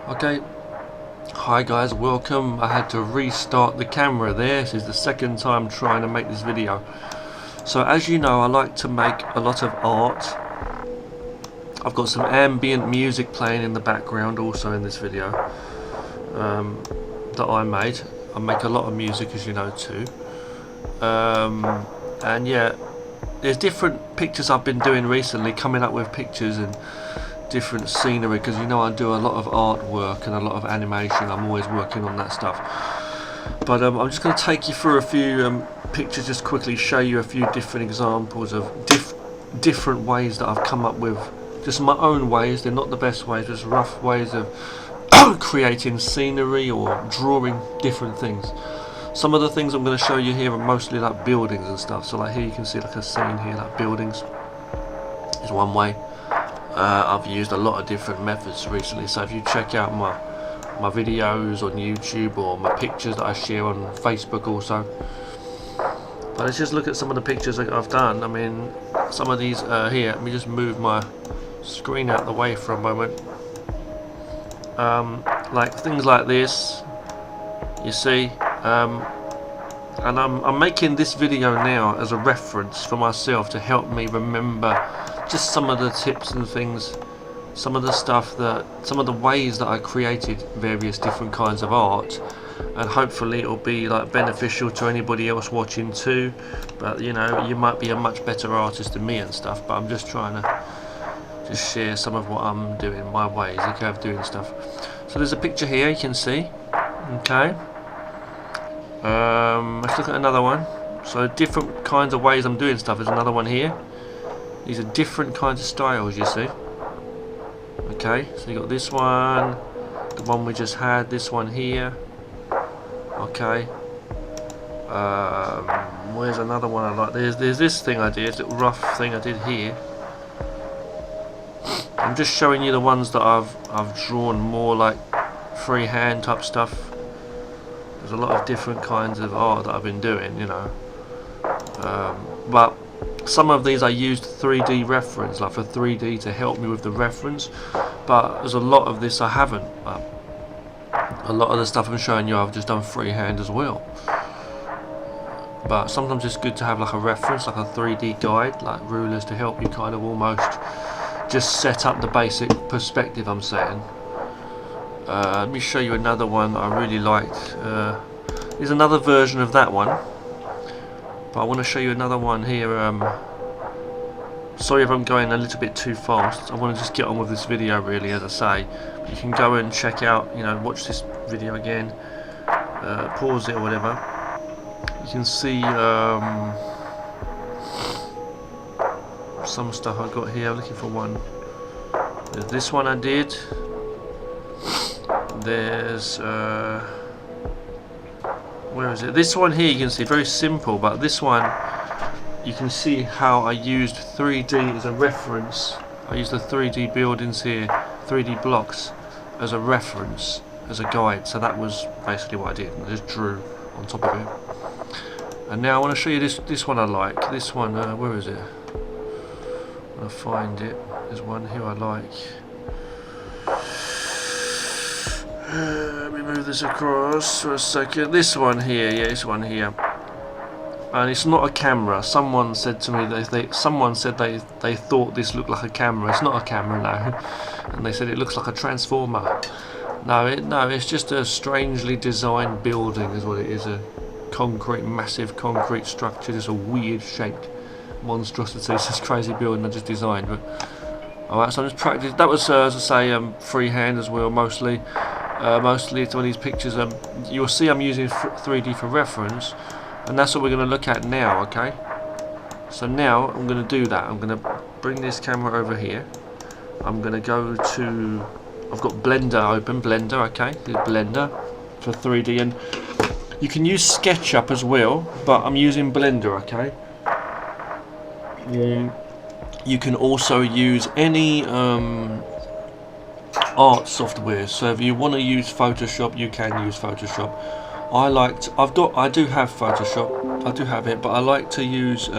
Okay, hi guys, welcome. I had to restart the camera there. This is the second time trying to make this video. So as you know, I like to make a lot of art. I've got some ambient music playing in the background also in this video that I made. I make a lot of music, as you know, too. And yeah, there's different pictures I've been doing recently, coming up with pictures and different scenery, because you know I do a lot of artwork and a lot of animation. I'm always working on that stuff. But I'm just going to take you through a few pictures, just quickly show you a few different examples of different ways that I've come up with, just my own ways. They're not the best ways, just rough ways of creating scenery or drawing different things. Some of the things I'm going to show you here are mostly like buildings and stuff. So like here you can see like a scene here, like buildings is one way. I've used a lot of different methods recently, so if you check out my videos on YouTube or my pictures that I share on Facebook also. But let's just look at some of the pictures that I've done. I mean, some of these here, let me just move my screen out of the way for a moment. Like things like this, you see, and I'm making this video now as a reference for myself to help me remember just some of the tips and things, some of the ways that I created various different kinds of art, and hopefully it'll be like beneficial to anybody else watching too. But you know, you might be a much better artist than me and stuff, but I'm just trying to just share some of what I'm doing, my ways, okay, of doing stuff. So there's a picture here you can see, okay. Let's look at another one. So different kinds of ways I'm doing stuff. There's another one here. These are different kinds of styles, you see. Okay, so you got this one, the one we just had, this one here. Okay. Where's another one I like? There's this thing I did, little rough thing I did here. I'm just showing you the ones that I've drawn more like freehand type stuff. There's a lot of different kinds of art that I've been doing, you know. But some of these I used 3D reference, like for 3D to help me with the reference. But there's a lot of this I haven't. A lot of the stuff I'm showing you I've just done freehand as well. But sometimes it's good to have like a reference, like a 3D guide, like rulers, to help you kind of almost just set up the basic perspective I'm saying. Let me show you another one I really liked. There's another version of that one, but I want to show you another one here. Sorry if I'm going a little bit too fast. I want to just get on with this video really, as I say. You can go and check out, you know, watch this video again, pause it or whatever. You can see some stuff I've got here. I'm looking for one. There's this one I did. There's where is it? This one here you can see, very simple, but this one you can see how I used 3D as a reference. I used the 3D buildings here, 3D blocks as a reference, as a guide. So that was basically what I did. I just drew on top of it. And now I want to show you this one I like. This one, where is it? I'm gonna find it. There's one here I like. Let me move this across for a second. This one here, yeah, this one here. And it's not a camera. Someone said to me someone said they thought this looked like a camera. It's not a camera, no. And they said it looks like a transformer. No, it's just a strangely designed building, is what it is. A massive concrete structure, just a weird shaped monstrosity. It's this crazy building I just designed. But alright, so I'm just practicing. That was, as I say, freehand as well, mostly. Mostly it's one of these pictures. You'll see I'm using 3D for reference, and that's what we're going to look at now. Okay. So now I'm going to do that. I'm going to bring this camera over here. I'm going to go to. I've got Blender open. Blender. Okay. There's Blender for 3D, and you can use SketchUp as well, but I'm using Blender. Okay. You can also use any art software. So if you want to use Photoshop, you can use Photoshop. I do have Photoshop. I do have it, but I like to use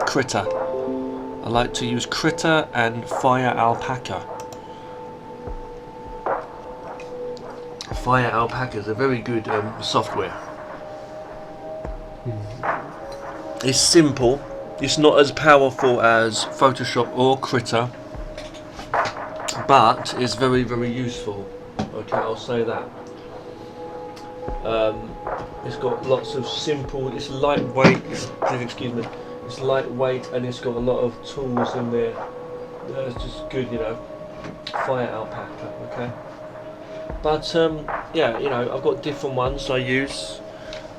Critter. I like to use Critter and Fire ALPACA. Fire ALPACA is a very good software. It's simple. It's not as powerful as Photoshop or Critter, but it's very, very useful. Okay, I'll say that. It's got lots of simple. It's lightweight. Please excuse me. It's lightweight and it's got a lot of tools in there. It's just good, you know. Fire ALPACA. Okay. But yeah, you know, I've got different ones I use.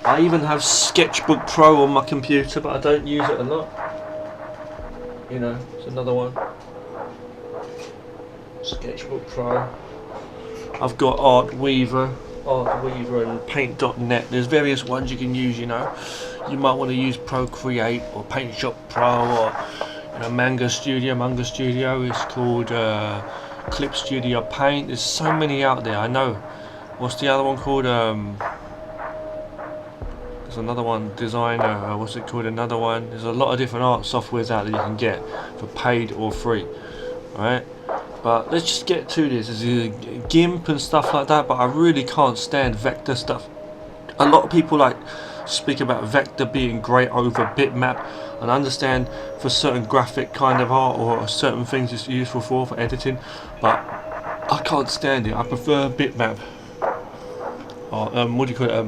I even have Sketchbook Pro on my computer, but I don't use it a lot. You know, it's another one. Sketchbook Pro. I've got Art Weaver and Paint.net. There's various ones you can use, you know. You might want to use Procreate or Paint Shop Pro or, you know, Manga Studio is called Clip Studio Paint. There's so many out there, I know. What's the other one called? There's another one, Designer, what's it called? Another one. There's a lot of different art softwares out that you can get for paid or free. Alright? But let's just get to this. There's GIMP and stuff like that, but I really can't stand vector stuff. A lot of people like speak about vector being great over bitmap, and I understand for certain graphic kind of art or certain things it's useful for editing, but I can't stand it. I prefer bitmap. Or what do you call it?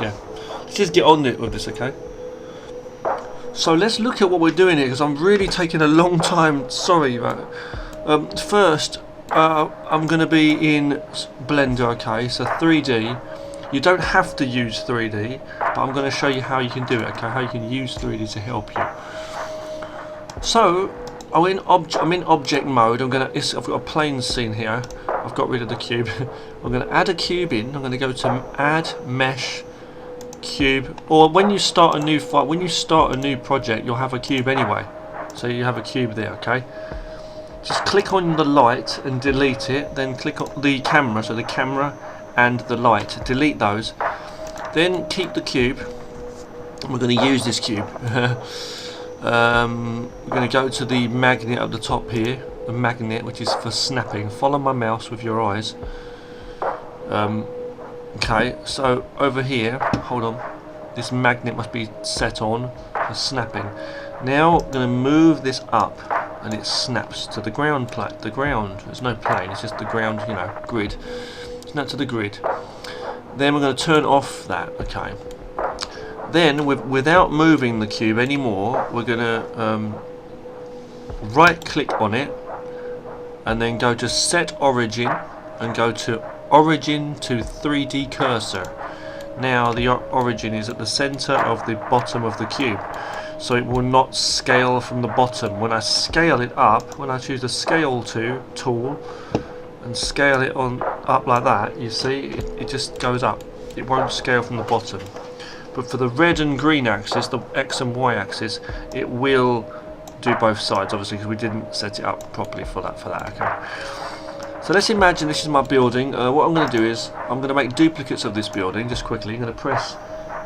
Yeah. Let's just get on with this, okay? So let's look at what we're doing here, because I'm really taking a long time. Sorry, but first I'm going to be in Blender, okay? So 3D. You don't have to use 3D, but I'm going to show you how you can do it, okay? How you can use 3D to help you. So I'm in object mode. I've got a plane scene here. I've got rid of the cube. I'm going to add a cube in. I'm going to go to Add Mesh Cube. Or when you start a new file, when you start a new project, you'll have a cube anyway. So you have a cube there, okay? Just click on the light and delete it. Then click on the camera. So the camera and the light. Delete those. Then keep the cube. We're going to use this cube. We're going to go to the magnet at the top here. The magnet, which is for snapping. Follow my mouse with your eyes. Okay, so over here, hold on. This magnet must be set on for snapping. Now I'm going to move this up, and it snaps to the ground plate. The ground. There's no plane. It's just the ground. You know, grid. Snap to the grid. Then we're going to turn off that. Okay. Then, without moving the cube anymore, we're going to right-click on it, and then go to Set Origin, and go to Origin to 3D Cursor. Now the origin is at the center of the bottom of the cube, so it will not scale from the bottom. When I scale it up, when I choose the Scale tool and scale it on up like that, you see it just goes up. It won't scale from the bottom. But for the red and green axis, the X and Y axis, it will do both sides, obviously, because we didn't set it up properly for that. Okay. So let's imagine this is my building. What I'm going to do is I'm going to make duplicates of this building just quickly. I'm going to press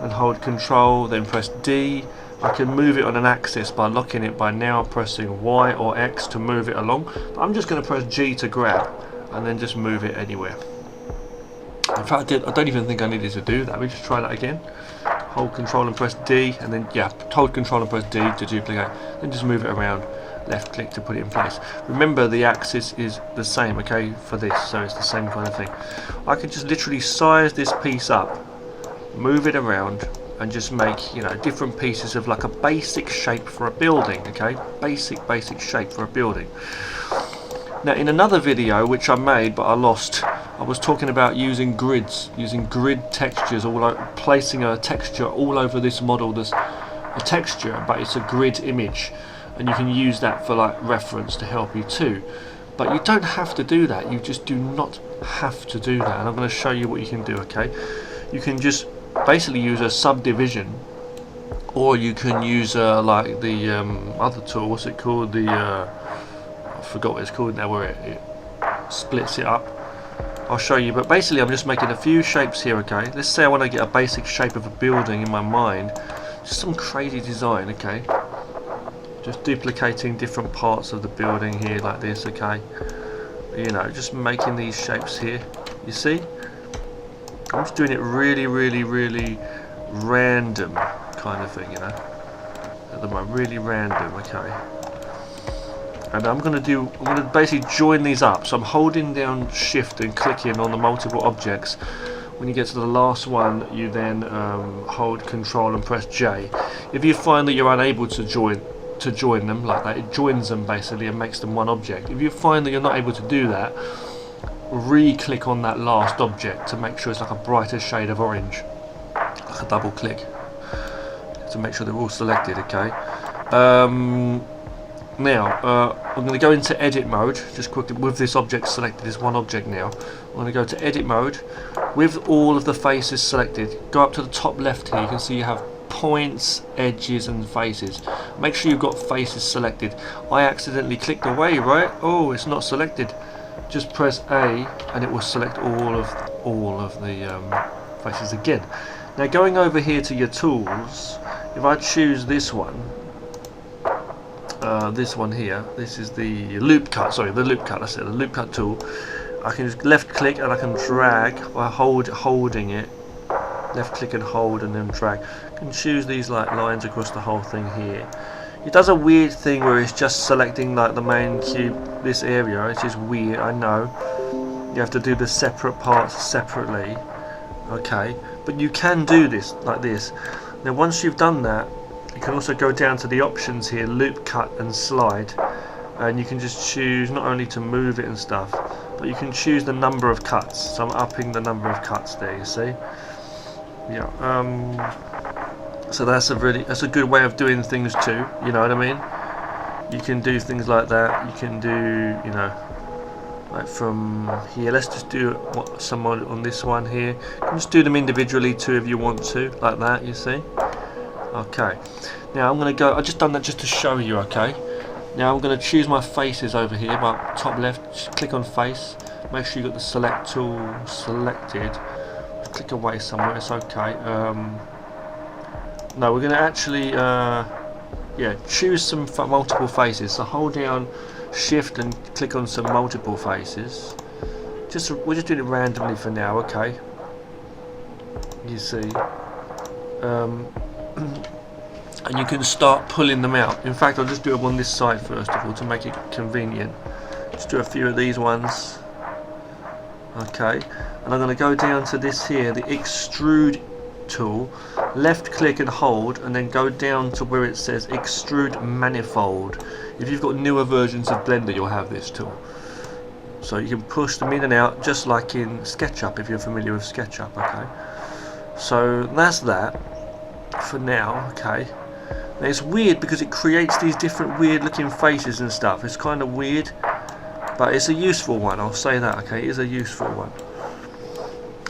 and hold Control, then press D. I can move it on an axis by locking it by now pressing Y or X to move it along. But I'm just going to press G to grab and then just move it anywhere. In fact, I don't even think I needed to do that. Let me just try that again. Hold Control and press D, and then hold Control and press D to duplicate. Then just move it around. Left click to put it in place. Remember, the axis is the same, okay, for this, so it's the same kind of thing. I can just literally size this piece up, move it around, and just make, you know, different pieces of like a basic shape for a building, okay? Basic shape for a building. Now, in another video which I made but I lost, I was talking about using grids, using grid textures, placing a texture all over this model. There's a texture, but it's a grid image. And you can use that for like reference to help you too, but you don't have to do that. You just do not have to do that, and I'm going to show you what you can do. Okay, you can just basically use a subdivision, or you can use like the other tool. What's it called? I forgot what it's called now, where it splits it up. I'll show you, but basically I'm just making a few shapes here. Okay, let's say I want to get a basic shape of a building in my mind, just some crazy design. Okay. Just duplicating different parts of the building here like this, okay? You know, just making these shapes here. You see? I'm just doing it really random kind of thing, you know. At the moment, really random. Okay. And I'm going to basically join these up. So I'm holding down Shift and clicking on the multiple objects. When you get to the last one, you then hold Control and press J. If you find that you're unable to join them like that, it joins them basically and makes them one object. If you find that you're not able to do that, re-click on that last object to make sure it's like a brighter shade of orange. Like a double click to make sure they're all selected. Okay. Now, I'm going to go into edit mode, just quickly, with this object selected, this one object now. I'm going to go to edit mode, with all of the faces selected. Go up to the top left here, you can see you have points, edges and faces. Make sure you've got faces selected. I accidentally clicked away, right? Oh, it's not selected. Just press A and it will select all of the faces again. Now going over here to your tools, if I choose this one here, this is the loop cut, sorry, the loop cut, that's it, the loop cut tool. I can just left click and I can drag by holding it, left click and hold and then drag. I can choose these like lines across the whole thing here. It does a weird thing where it's just selecting like the main cube, this area, which is weird, I know. You have to do the separate parts separately, okay, but you can do this like this. Now once you've done that, you can also go down to the options here, loop cut and slide, and you can just choose not only to move it and stuff, but you can choose the number of cuts. So I'm upping the number of cuts there, you see. Yeah. So that's a good way of doing things too. You know what I mean? You can do things like that. You can do, you know, like from here. Let's just do some on this one here. You can just do them individually too if you want to, like that. You see? Okay. Now I'm going to go. I've just done that just to show you. Okay. Now I'm going to choose my faces over here. By top left, just click on face. Make sure you got the select tool selected. Click away somewhere. It's okay. No, we're going to actually, yeah, choose some multiple faces. So hold down Shift and click on some multiple faces. We're just doing it randomly for now, okay? You see, and you can start pulling them out. In fact, I'll just do it on this side first of all to make it convenient. Just do a few of these ones, okay? And I'm going to go down to this here, the extrude tool, left click and hold, and then go down to where it says extrude manifold. If you've got newer versions of Blender, you'll have this tool, so you can push them in and out just like in SketchUp, if you're familiar with SketchUp. Okay, so that's that for now. Okay, now it's weird because it creates these different weird looking faces and stuff. It's kind of weird, but it's a useful one, I'll say that. Okay, it is a useful one.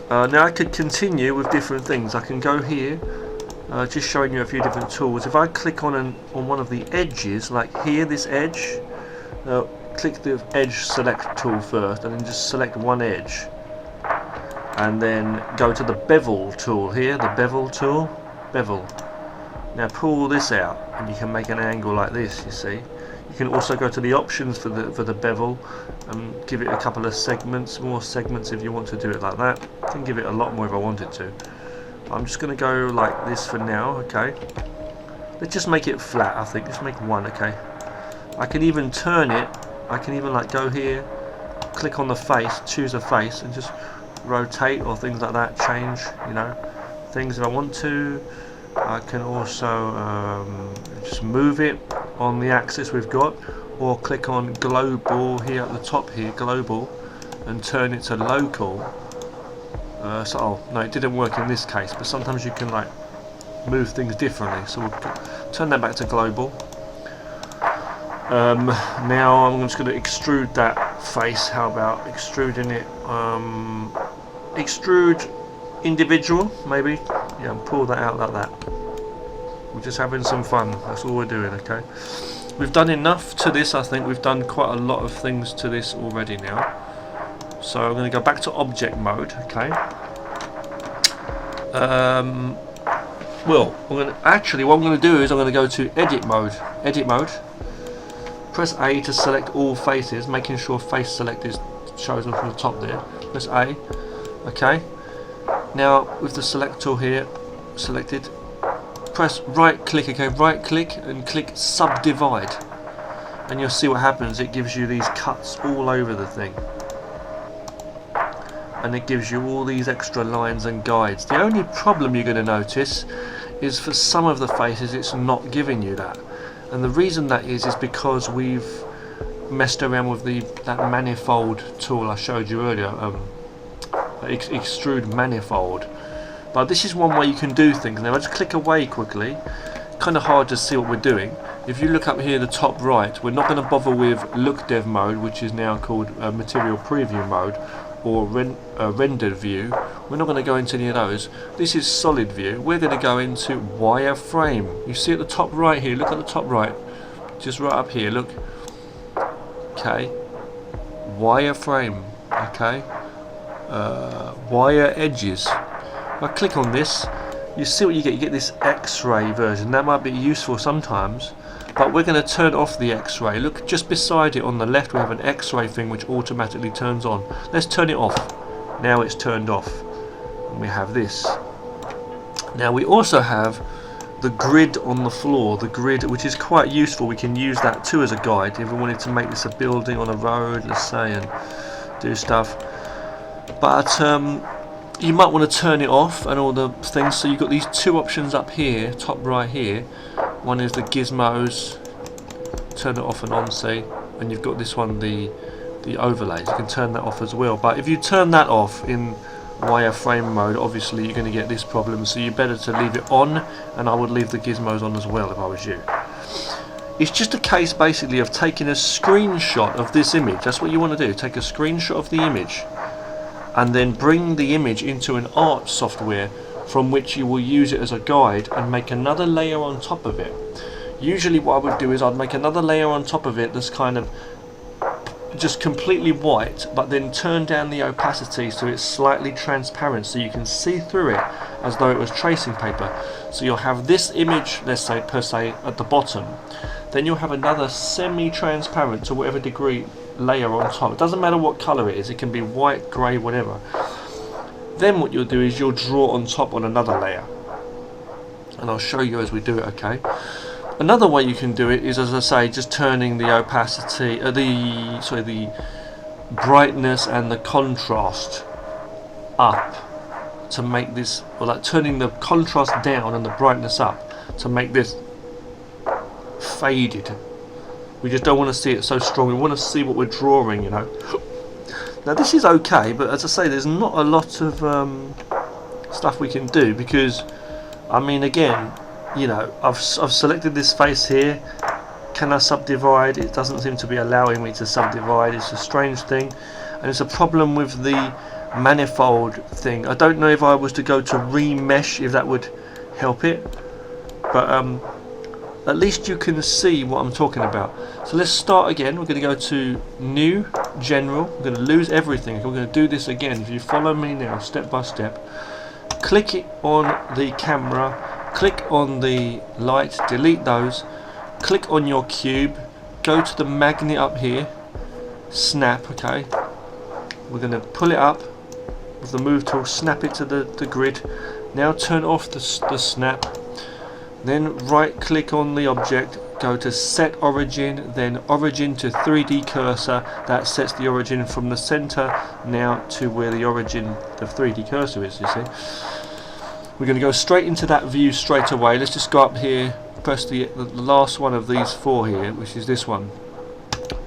Now I could continue with different things. I can go here, just showing you a few different tools. If I click on one of the edges, like here, this edge, click the edge select tool first, and then just select one edge, and then go to the bevel tool here, the bevel tool, bevel. Now pull this out, and you can make an angle like this. You see. You can also go to the options for the bevel and give it a couple of segments, more segments if you want to do it like that. I can give it a lot more if I wanted to. I'm just going to go like this for now, okay? Let's just make it flat, I think. Let's make one, okay? I can even turn it. I can even like go here, click on the face, choose a face, and just rotate or things like that, change, you know, things if I want to. I can also just move it on the axis we've got, or click on global here at the top here, global, and turn it to local. Oh no, it didn't work in this case, but sometimes you can like move things differently, so we'll turn that back to global. Now I'm just going to extrude that face. How about extruding it, extrude individual maybe, yeah, and pull that out like that. We're just having some fun, that's all we're doing. Okay, we've done enough to this. I think we've done quite a lot of things to this already now, so I'm going to go back to object mode. Okay, well, what I'm going to do is I'm going to go to edit mode, press A to select all faces, making sure face select is shows up from the top there. Press A. Okay, now with the select tool here selected, press right click again, right click and click subdivide, and you'll see what happens. It gives you these cuts all over the thing, and it gives you all these extra lines and guides. The only problem you're going to notice is for some of the faces it's not giving you that, and the reason that is because we've messed around with that manifold tool I showed you earlier, extrude manifold. But this is one way you can do things. Now I just click away quickly, kind of hard to see what we're doing. If you look up here the top right, we're not going to bother with look dev mode, which is now called material preview mode, or rendered view. We're not going to go into any of those. This is solid view. We're going to go into wireframe. You see at the top right here, look at the top right, just right up here, look. Okay, wireframe. Okay, wire edges. If I click on this, you see what you get. You get this X-ray version. That might be useful sometimes, but we're going to turn off the X-ray. Look, just beside it on the left we have an X-ray thing which automatically turns on. Let's turn it off. Now it's turned off, and we have this. Now we also have the grid on the floor, the grid, which is quite useful. We can use that too as a guide if we wanted to make this a building on a road, let's say, and do stuff. But you might want to turn it off and all the things. So you've got these two options up here, top right here. One is the gizmos, turn it off and on, see, and you've got this one, the overlays. You can turn that off as well. But if you turn that off in wireframe mode, obviously you're going to get this problem, so you're better to leave it on, and I would leave the gizmos on as well if I was you. It's just a case basically of taking a screenshot of this image. That's what you want to do, take a screenshot of the image and then bring the image into an art software from which you will use it as a guide and make another layer on top of it. Usually what I would do is I'd make another layer on top of it that's kind of just completely white, but then turn down the opacity so it's slightly transparent so you can see through it as though it was tracing paper. So you'll have this image, let's say per se, at the bottom, then you'll have another semi-transparent to whatever degree layer on top. It doesn't matter what colour it is, it can be white, grey, whatever. Then what you'll do is you'll draw on top on another layer, and I'll show you as we do it, okay? Another way you can do it is, as I say, just turning the opacity, the brightness and the contrast up to make this, or like turning the contrast down and the brightness up to make this faded. We just don't want to see it so strong. We want to see what we're drawing, you know. Now this is okay, but as I say, there's not a lot of stuff we can do because, I mean, again, you know, I've selected this face here. Can I subdivide? It doesn't seem to be allowing me to subdivide. It's a strange thing, and it's a problem with the manifold thing. I don't know if I was to go to remesh if that would help it, but at least you can see what I'm talking about. So let's start again. We're going to go to New, General. We're going to lose everything. We're going to do this again. If you follow me now, step by step, click it on the camera. Click on the light, delete those, click on your cube, go to the magnet up here, snap, okay, we're going to pull it up with the move tool, snap it to the grid. Now turn off the snap, then right click on the object, go to set origin, then origin to 3D cursor. That sets the origin from the center now to where the origin of 3D cursor is, you see. We're going to go straight into that view straight away. Let's just go up here, press the last one of these four here, which is this one,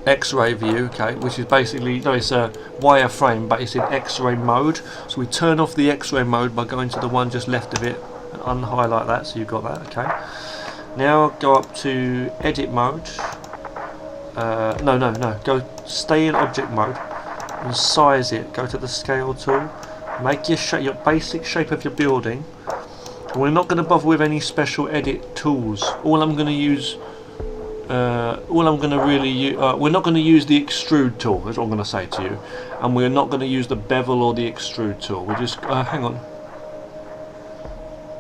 X-ray view, okay, which is basically, no, it's a wireframe, but it's in X-ray mode. So we turn off the X-ray mode by going to the one just left of it and unhighlight that, so you've got that, okay. Now go up to edit mode. Go stay in object mode and size it. Go to the scale tool. Make your shape, your basic shape of your building. We're not going to bother with any special edit tools. All I'm going to use, we're not going to use the extrude tool. That's what I'm going to say to you. And we're not going to use the bevel or the extrude tool. We're just, hang on.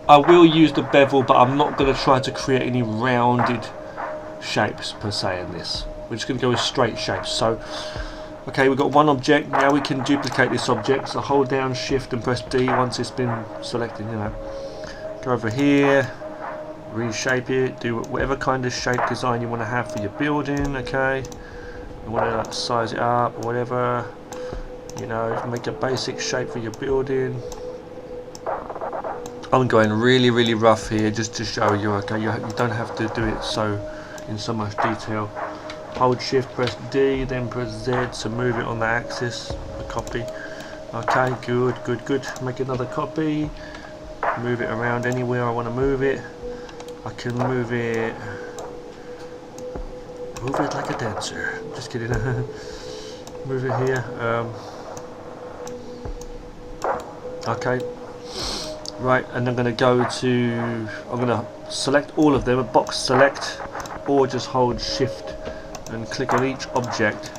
I will use the bevel, but I'm not going to try to create any rounded shapes per se in this. We're just going to go with straight shapes. So Okay, we've got one object. Now we can duplicate this object. So hold down Shift and press D once it's been selected. You know, go over here, reshape it, do whatever kind of shape design you want to have for your building. Okay, you want to like size it up or whatever. You know, make a basic shape for your building. I'm going really rough here just to show you. Okay, you don't have to do it in so much detail. Hold Shift, press D, then press Z to move it on the axis. A copy. Okay, good. Make another copy. Move it around anywhere I want to move it. I can move it like a dancer. Just kidding. Move it here. Okay. Right, and I'm going to go to. I'm going to select all of them. A box select, or just hold Shift and click on each object,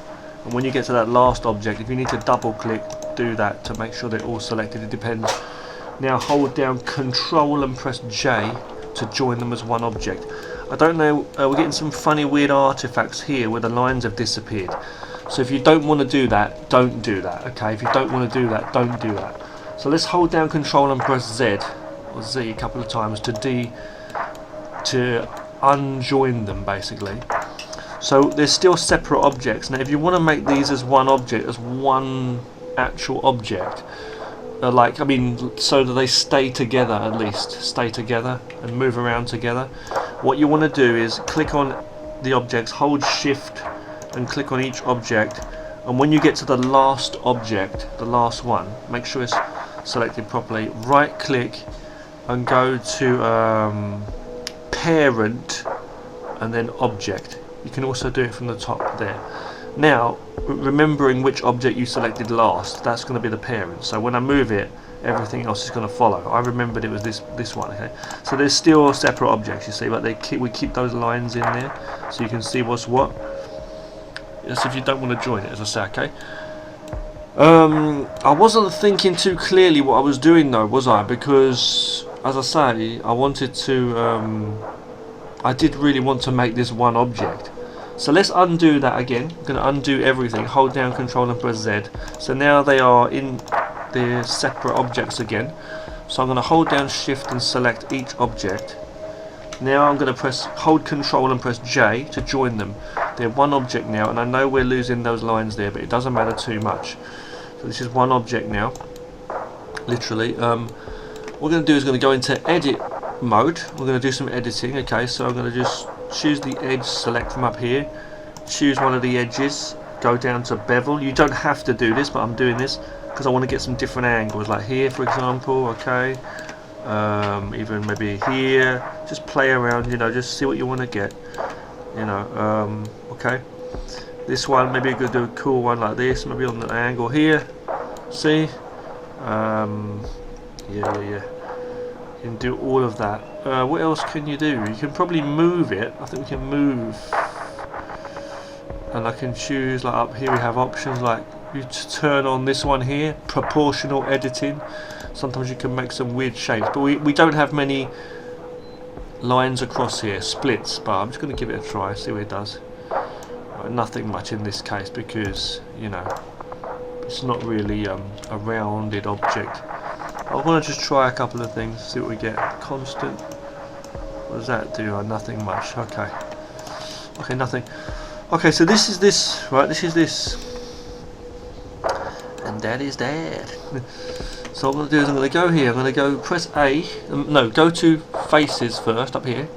and when you get to that last object, if you need to double click, do that to make sure they're all selected. It depends. Now hold down Control and press J to join them as one object. I don't know, we're getting some funny weird artifacts here where the lines have disappeared. So if you don't want to do that, don't do that. Okay, if you don't want to do that, don't do that. So let's hold down Control and press Z or Z a couple of times to unjoin them basically. So they're still separate objects. Now if you want to make these as one object, as one actual object, so that they stay together, at least stay together and move around together, what you want to do is click on the objects, hold Shift and click on each object, and when you get to the last object, the last one, make sure it's selected properly, right click and go to Parent and then Object. You can also do it from the top there. Now, remembering which object you selected last, that's going to be the parent. So when I move it, everything else is going to follow. I remembered it was this one. Okay. So there's still separate objects, you see, but we keep those lines in there, so you can see what's what. Yes, if you don't want to join it, as I say. Okay. I wasn't thinking too clearly what I was doing though, was I? Because, as I say, I wanted to. I did really want to make this one object. So let's undo that again. I'm going to undo everything. Hold down Control and press Z. So now they are in their separate objects again. So I'm going to hold down Shift and select each object. Now I'm going to hold Control and press J to join them. They're one object now, and I know we're losing those lines there, but it doesn't matter too much. So this is one object now. Literally. What we're going to do is going to go into Edit mode. We're going to do some editing. Okay, so I'm going to just choose the edge, select from up here, choose one of the edges, go down to bevel. You don't have to do this, but I'm doing this because I want to get some different angles, like here for example. Okay, even maybe here. Just play around, you know, just see what you want to get, you know. Okay, this one maybe you could do a cool one like this, maybe on the angle here. See, yeah. You can do all of that. What else can you do? You can probably move it. I think we can move, and I can choose, like up here we have options like you turn on this one here, proportional editing. Sometimes you can make some weird shapes, but we don't have many lines across here, splits, but I'm just going to give it a try, see what it does. Right, nothing much in this case because, you know, it's not really a rounded object. I want to just try a couple of things, see what we get. Constant. What does that do? Oh, nothing much. Okay. Okay, nothing. Okay, so this is this, right? This is this. And that is that. So what I'm going to do is I'm going to go here. I'm going to go press A. No, go to Faces first, up here.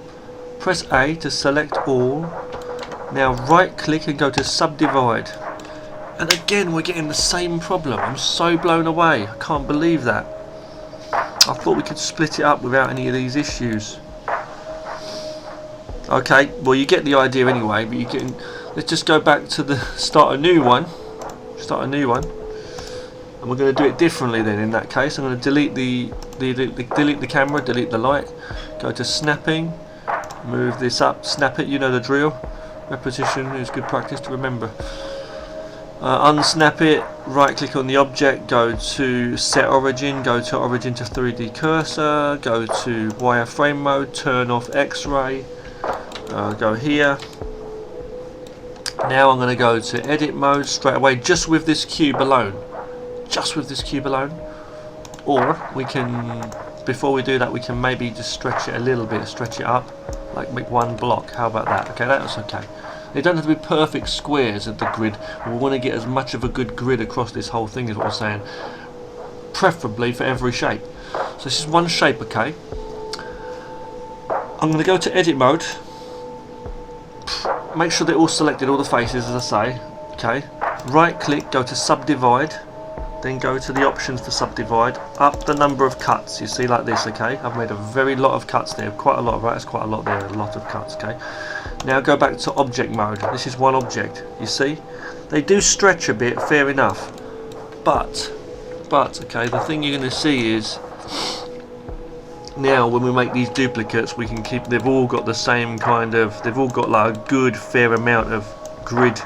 Press A to select all. Now right click and go to Subdivide. And again, we're getting the same problem. I'm so blown away. I can't believe that. I thought we could split it up without any of these issues. Okay, well you get the idea anyway, but you can. Let's just go back to the start a new one. Start a new one. And we're going to do it differently then in that case. I'm going to delete delete the camera, delete the light, go to snapping, move this up, snap it, you know the drill. Repetition is good practice to remember. Unsnap it, right click on the object, go to set origin, go to origin to 3D cursor, go to wireframe mode, turn off X-ray, go here, Now I'm going to go to edit mode straight away, just with this cube alone. Just with this cube alone. Or we can, before we do that, we can maybe just stretch it a little bit, stretch it up, like make one block. How about that? Okay, that's okay. They don't have to be perfect squares of the grid. We want to get as much of a good grid across this whole thing, is what I'm saying. Preferably for every shape. So this is one shape, okay. I'm going to go to edit mode. Make sure they're all selected, all the faces, as I say. Okay. Right click, go to subdivide. Then go to the options for subdivide. Up the number of cuts. You see, like this, okay. I've made a very lot of cuts there. Quite a lot, right? That's quite a lot there. A lot of cuts, okay. Now go back to object mode. This is one object. You see? They do stretch a bit, fair enough. But, okay, the thing you're going to see is, now when we make these duplicates, we can keep, they've all got the same kind of, they've all got like a good fair amount of grid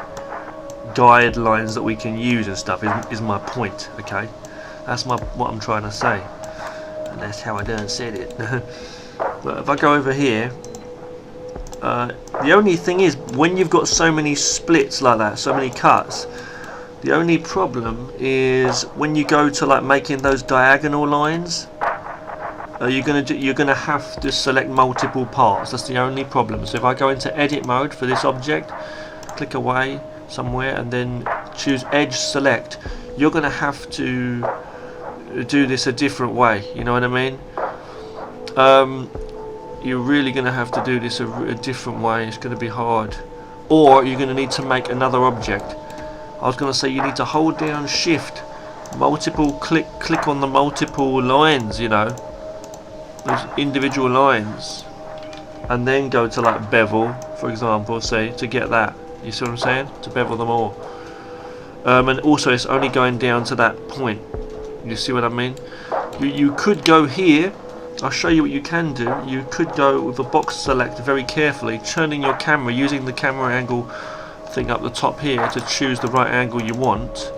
guidelines that we can use and stuff, is my point, okay. That's what I'm trying to say, and that's how I done said it. But if I go over here, the only thing is, when you've got so many splits like that, so many cuts, the only problem is when you go to like making those diagonal lines, you're gonna have to select multiple parts. That's the only problem. So if I go into edit mode for this object, click away somewhere, and then choose edge select, you're gonna have to do this a different way. You know what I mean? You're really gonna have to do this a different way. It's gonna be hard, or you're gonna need to make another object. I was gonna say you need to hold down shift, multiple click on the multiple lines, you know, those individual lines, and then go to like bevel, for example, say, to get that. You see what I'm saying? To bevel them all. And also it's only going down to that point. You see what I mean? You could go here. I'll show you what you can do. You could go with the box select very carefully, turning your camera, using the camera angle thing up the top here to choose the right angle you want.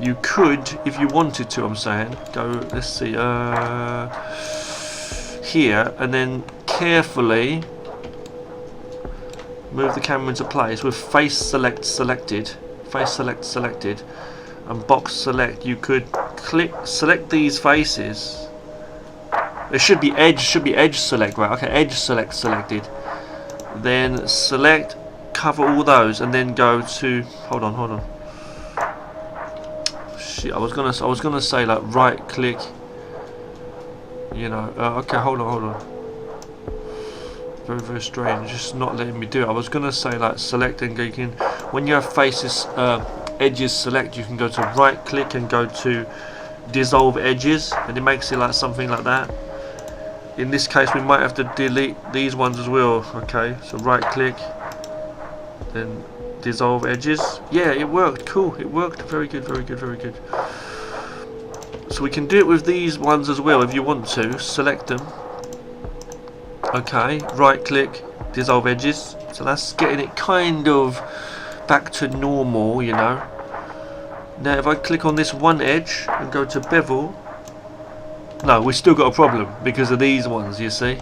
You could, if you wanted to, I'm saying, go, let's see, here, and then carefully move the camera into place with face select selected, and box select. You could select these faces. It should be edge select, right? Okay, edge select selected. Then select, cover all those, and then go to, hold on. Shit, I was gonna say like right click. You know, okay, hold on. Very strange, just not letting me do it. I was gonna say like select, and you can, when you have faces, edges select, you can go to right click and go to dissolve edges, and it makes it like something like that. In this case we might have to delete these ones as well. Okay, so right click, then dissolve edges. Yeah, it worked. Cool, it worked. Very good. So we can do it with these ones as well if you want to. Select them. Okay, right click, dissolve edges. So that's getting it kind of back to normal, you know. Now if I click on this one edge and go to bevel, no, we've still got a problem because of these ones, you see.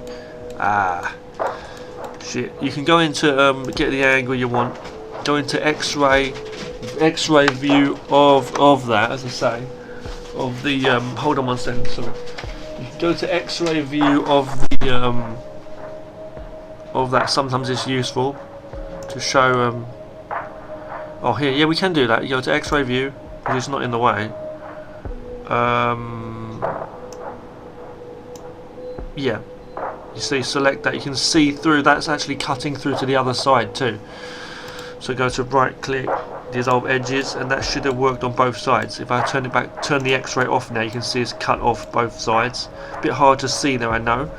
Shit. You can go into get the angle you want, go into x-ray view of that, as I say, of the hold on one second, sorry. You can go to x-ray view of the of that. Sometimes it's useful to show oh, here, yeah, we can do that. You go to x-ray view because it's not in the way. Yeah, you see, select that, you can see through, that's actually cutting through to the other side too. So go to right click, dissolve edges, and that should have worked on both sides. If I turn it back, turn the x-ray off now, you can see it's cut off both sides. A bit hard to see there, I know,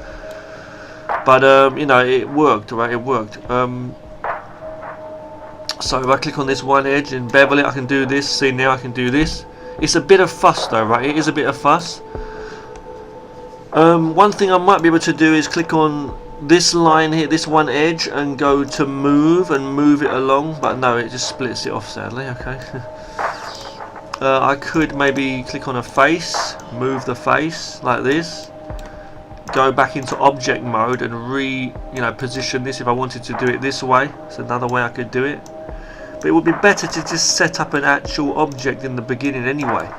but you know, it worked, right? It worked. So if I click on this one edge and bevel it, I can do this. See, now I can do this. It's a bit of fuss though, right? It is a bit of fuss. One thing I might be able to do is click on this line here, this one edge, and go to move and move it along, but no, it just splits it off, sadly. Okay. I could maybe click on a face, move the face like this, go back into object mode and position this if I wanted to do it this way. It's another way I could do it. But it would be better to just set up an actual object in the beginning anyway.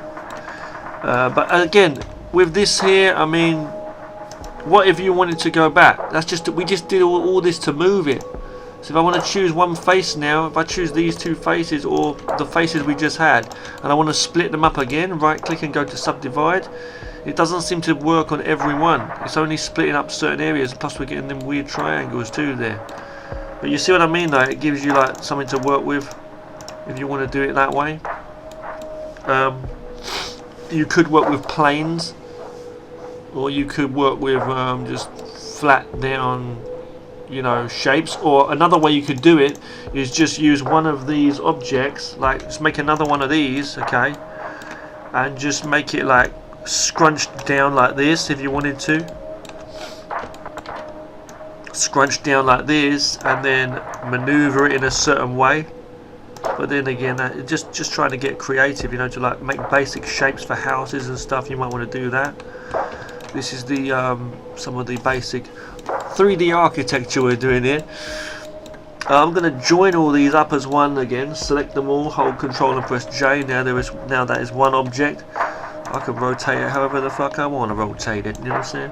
But again, with this here, I mean, what if you wanted to go back? That's just, we just did all this to move it. So if I want to choose one face now, if I choose these two faces or the faces we just had, and I want to split them up again, right click and go to subdivide, it doesn't seem to work on every one. It's only splitting up certain areas, plus we're getting them weird triangles too there. But you see what I mean though, it gives you like something to work with if you want to do it that way. You could work with planes, or you could work with just flat down, you know, shapes. Or another way you could do it is just use one of these objects, like just make another one of these, okay, and just make it like scrunched down like this if you wanted to. Scrunch down like this and then maneuver it in a certain way. But then again, just trying to get creative, you know, to like make basic shapes for houses and stuff. You might want to do that. This is the some of the basic 3D architecture we're doing here. I'm going to join all these up as one again. Select them all, hold Control and press J. Now that is one object. I can rotate it however the fuck I want to rotate it. You know what I'm saying?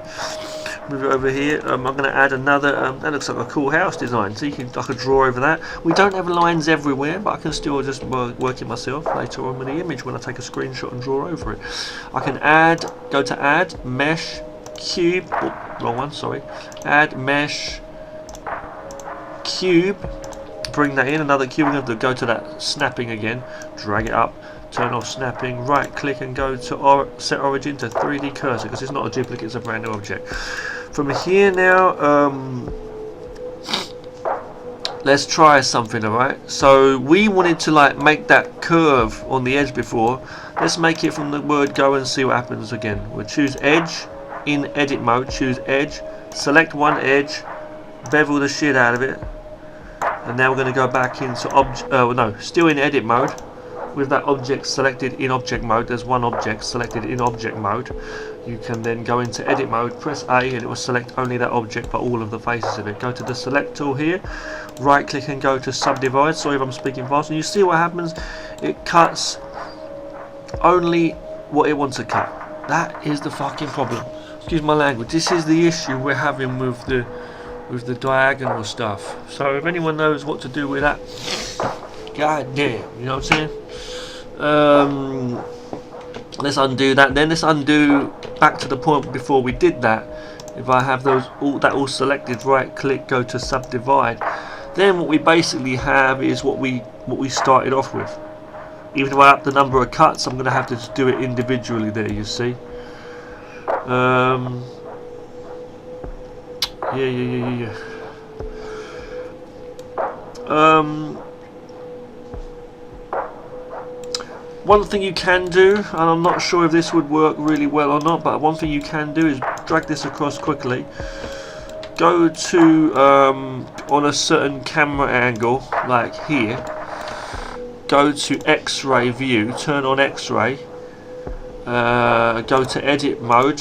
Move it over here. I'm going to add another. That looks like a cool house design. So I could draw over that. We don't have lines everywhere, but I can still just work it myself later on with the image when I take a screenshot and draw over it. I can add. Go to Add, Mesh, Cube. Oh, wrong one. Sorry. Add Mesh, Cube. Bring that in. Another cube. We're going to go to that snapping again. Drag it up. Turn off snapping, right click and go to set origin to 3D cursor, because it's not a duplicate, it's a brand new object. From here now, let's try something, alright? So we wanted to like make that curve on the edge before. Let's make it from the word go and see what happens again. We'll choose edge, in edit mode, choose edge, select one edge, bevel the shit out of it, and now we're going to go back into still in edit mode. With that object selected in object mode, there's one object selected in object mode. You can then go into edit mode, press A, and it will select only that object but all of the faces of it. Go to the select tool here, right click and go to subdivide. Sorry if I'm speaking fast. And you see what happens? It cuts only what it wants to cut. That is the fucking problem. Excuse my language. This is the issue we're having with the diagonal stuff. So if anyone knows what to do with that, god damn, you know what I'm saying? Let's undo that. Then let's undo back to the point before we did that. If I have those all selected, right click, go to subdivide, then what we basically have is what we started off with. Even if I up the number of cuts, I'm going to have to just do it individually there, you see. Yeah. One thing you can do, and I'm not sure if this would work really well or not, but one thing you can do is drag this across quickly. Go to on a certain camera angle, like here. Go to X-ray view, turn on X-ray. Go to edit mode.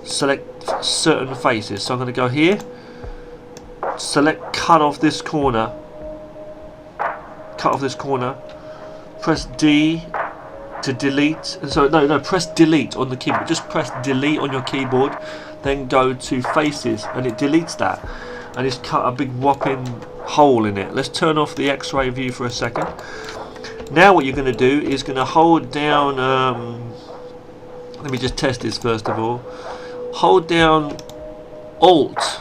Select certain faces. So I'm going to go here. Select cut off this corner. Cut off this corner. Press D to delete. So no, press delete on the keyboard. Just press delete on your keyboard, then go to faces, and it deletes that, and it's cut a big whopping hole in it. Let's turn off the X-ray view for a second. Now what you're going to do is going to hold down. Let me just test this first of all. Hold down Alt.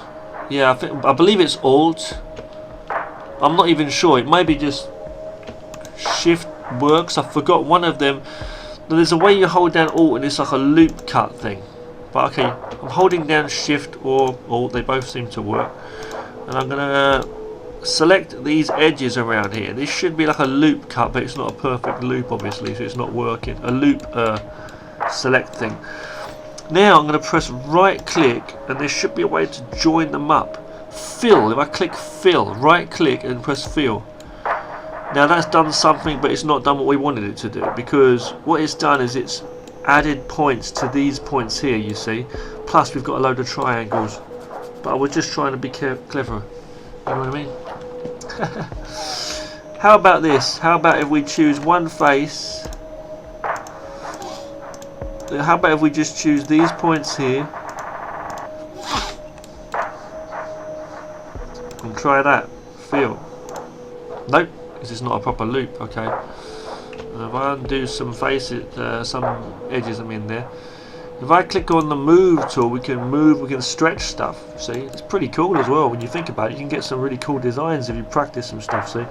Yeah, I believe it's Alt. I'm not even sure. It may be just Shift works. I forgot one of them. There's a way you hold down Alt and it's like a loop cut thing. But okay, I'm holding down Shift or Alt. They both seem to work. And I'm gonna select these edges around here. This should be like a loop cut, but it's not a perfect loop, obviously, so it's not working. A loop select thing. Now I'm going to press right click, and there should be a way to join them up. Fill. If I click fill, right click and press fill. Now that's done something, but it's not done what we wanted it to do, because what it's done is it's added points to these points here, you see. Plus we've got a load of triangles. But I was just trying to be clever. You know what I mean? How about this? How about if we choose one face? How about if we just choose these points here and try that? Feel. Nope, this is not a proper loop. Okay. If I undo some faces, some edges I'm in there. If I click on the move tool, we can move, we can stretch stuff. See, it's pretty cool as well when you think about it. You can get some really cool designs if you practice some stuff. See,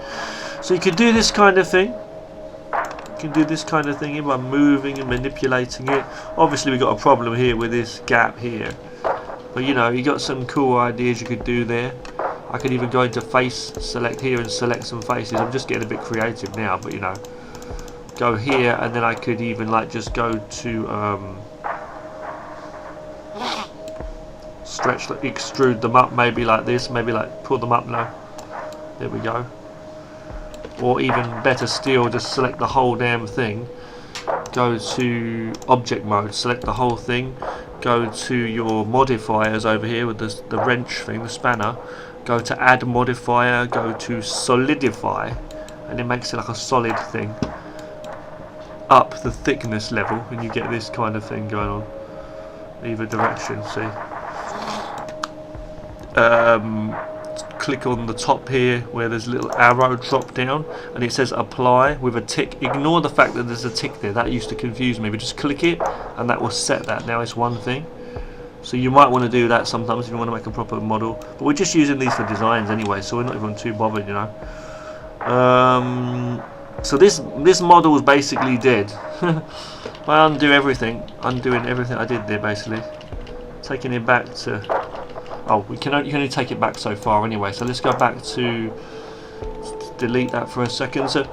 so you can do this kind of thing. You can do this kind of thing by moving and manipulating it. Obviously, we got a problem here with this gap here, but you know, you got some cool ideas you could do there. I could even go into face select here and select some faces. I'm just getting a bit creative now, but you know, go here and then I could even like just go to stretch, like, extrude them up, maybe like this, maybe like pull them up now. There we go. Or even better still, just select the whole damn thing. Go to object mode, select the whole thing. Go to your modifiers over here with the wrench thing, the spanner. Go to add modifier, go to solidify, and it makes it like a solid thing. Up the thickness level, and you get this kind of thing going on. Either direction, see. Click on the top here where there's a little arrow drop down and it says apply with a tick. Ignore the fact that there's a tick there, that used to confuse me, but just click it and that will set that. Now it's one thing. So you might want to do that sometimes if you want to make a proper model, but we're just using these for designs anyway, so we're not even too bothered, you know. So this model is basically dead. I undo everything, undoing everything I did there basically, taking it back to, oh, you can only take it back so far anyway, so let's go back to delete that for a second. So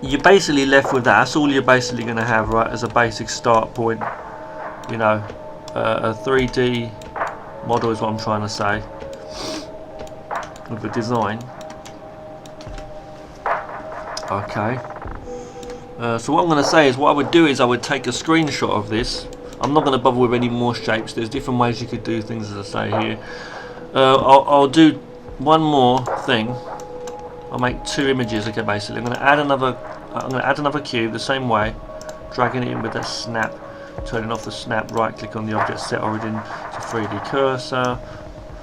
you're basically left with that. That's all you're basically going to have, right, as a basic start point. You know, a 3D model is what I'm trying to say with the design. Okay. So what I'm going to say is, what I would do is I would take a screenshot of this. I'm not going to bother with any more shapes. There's different ways you could do things, as I say here. I'll do one more thing. I'll make two images. Okay, basically, I'm going to add another cube the same way, dragging it in with that snap, turning off the snap. Right click on the object, set origin to 3D cursor.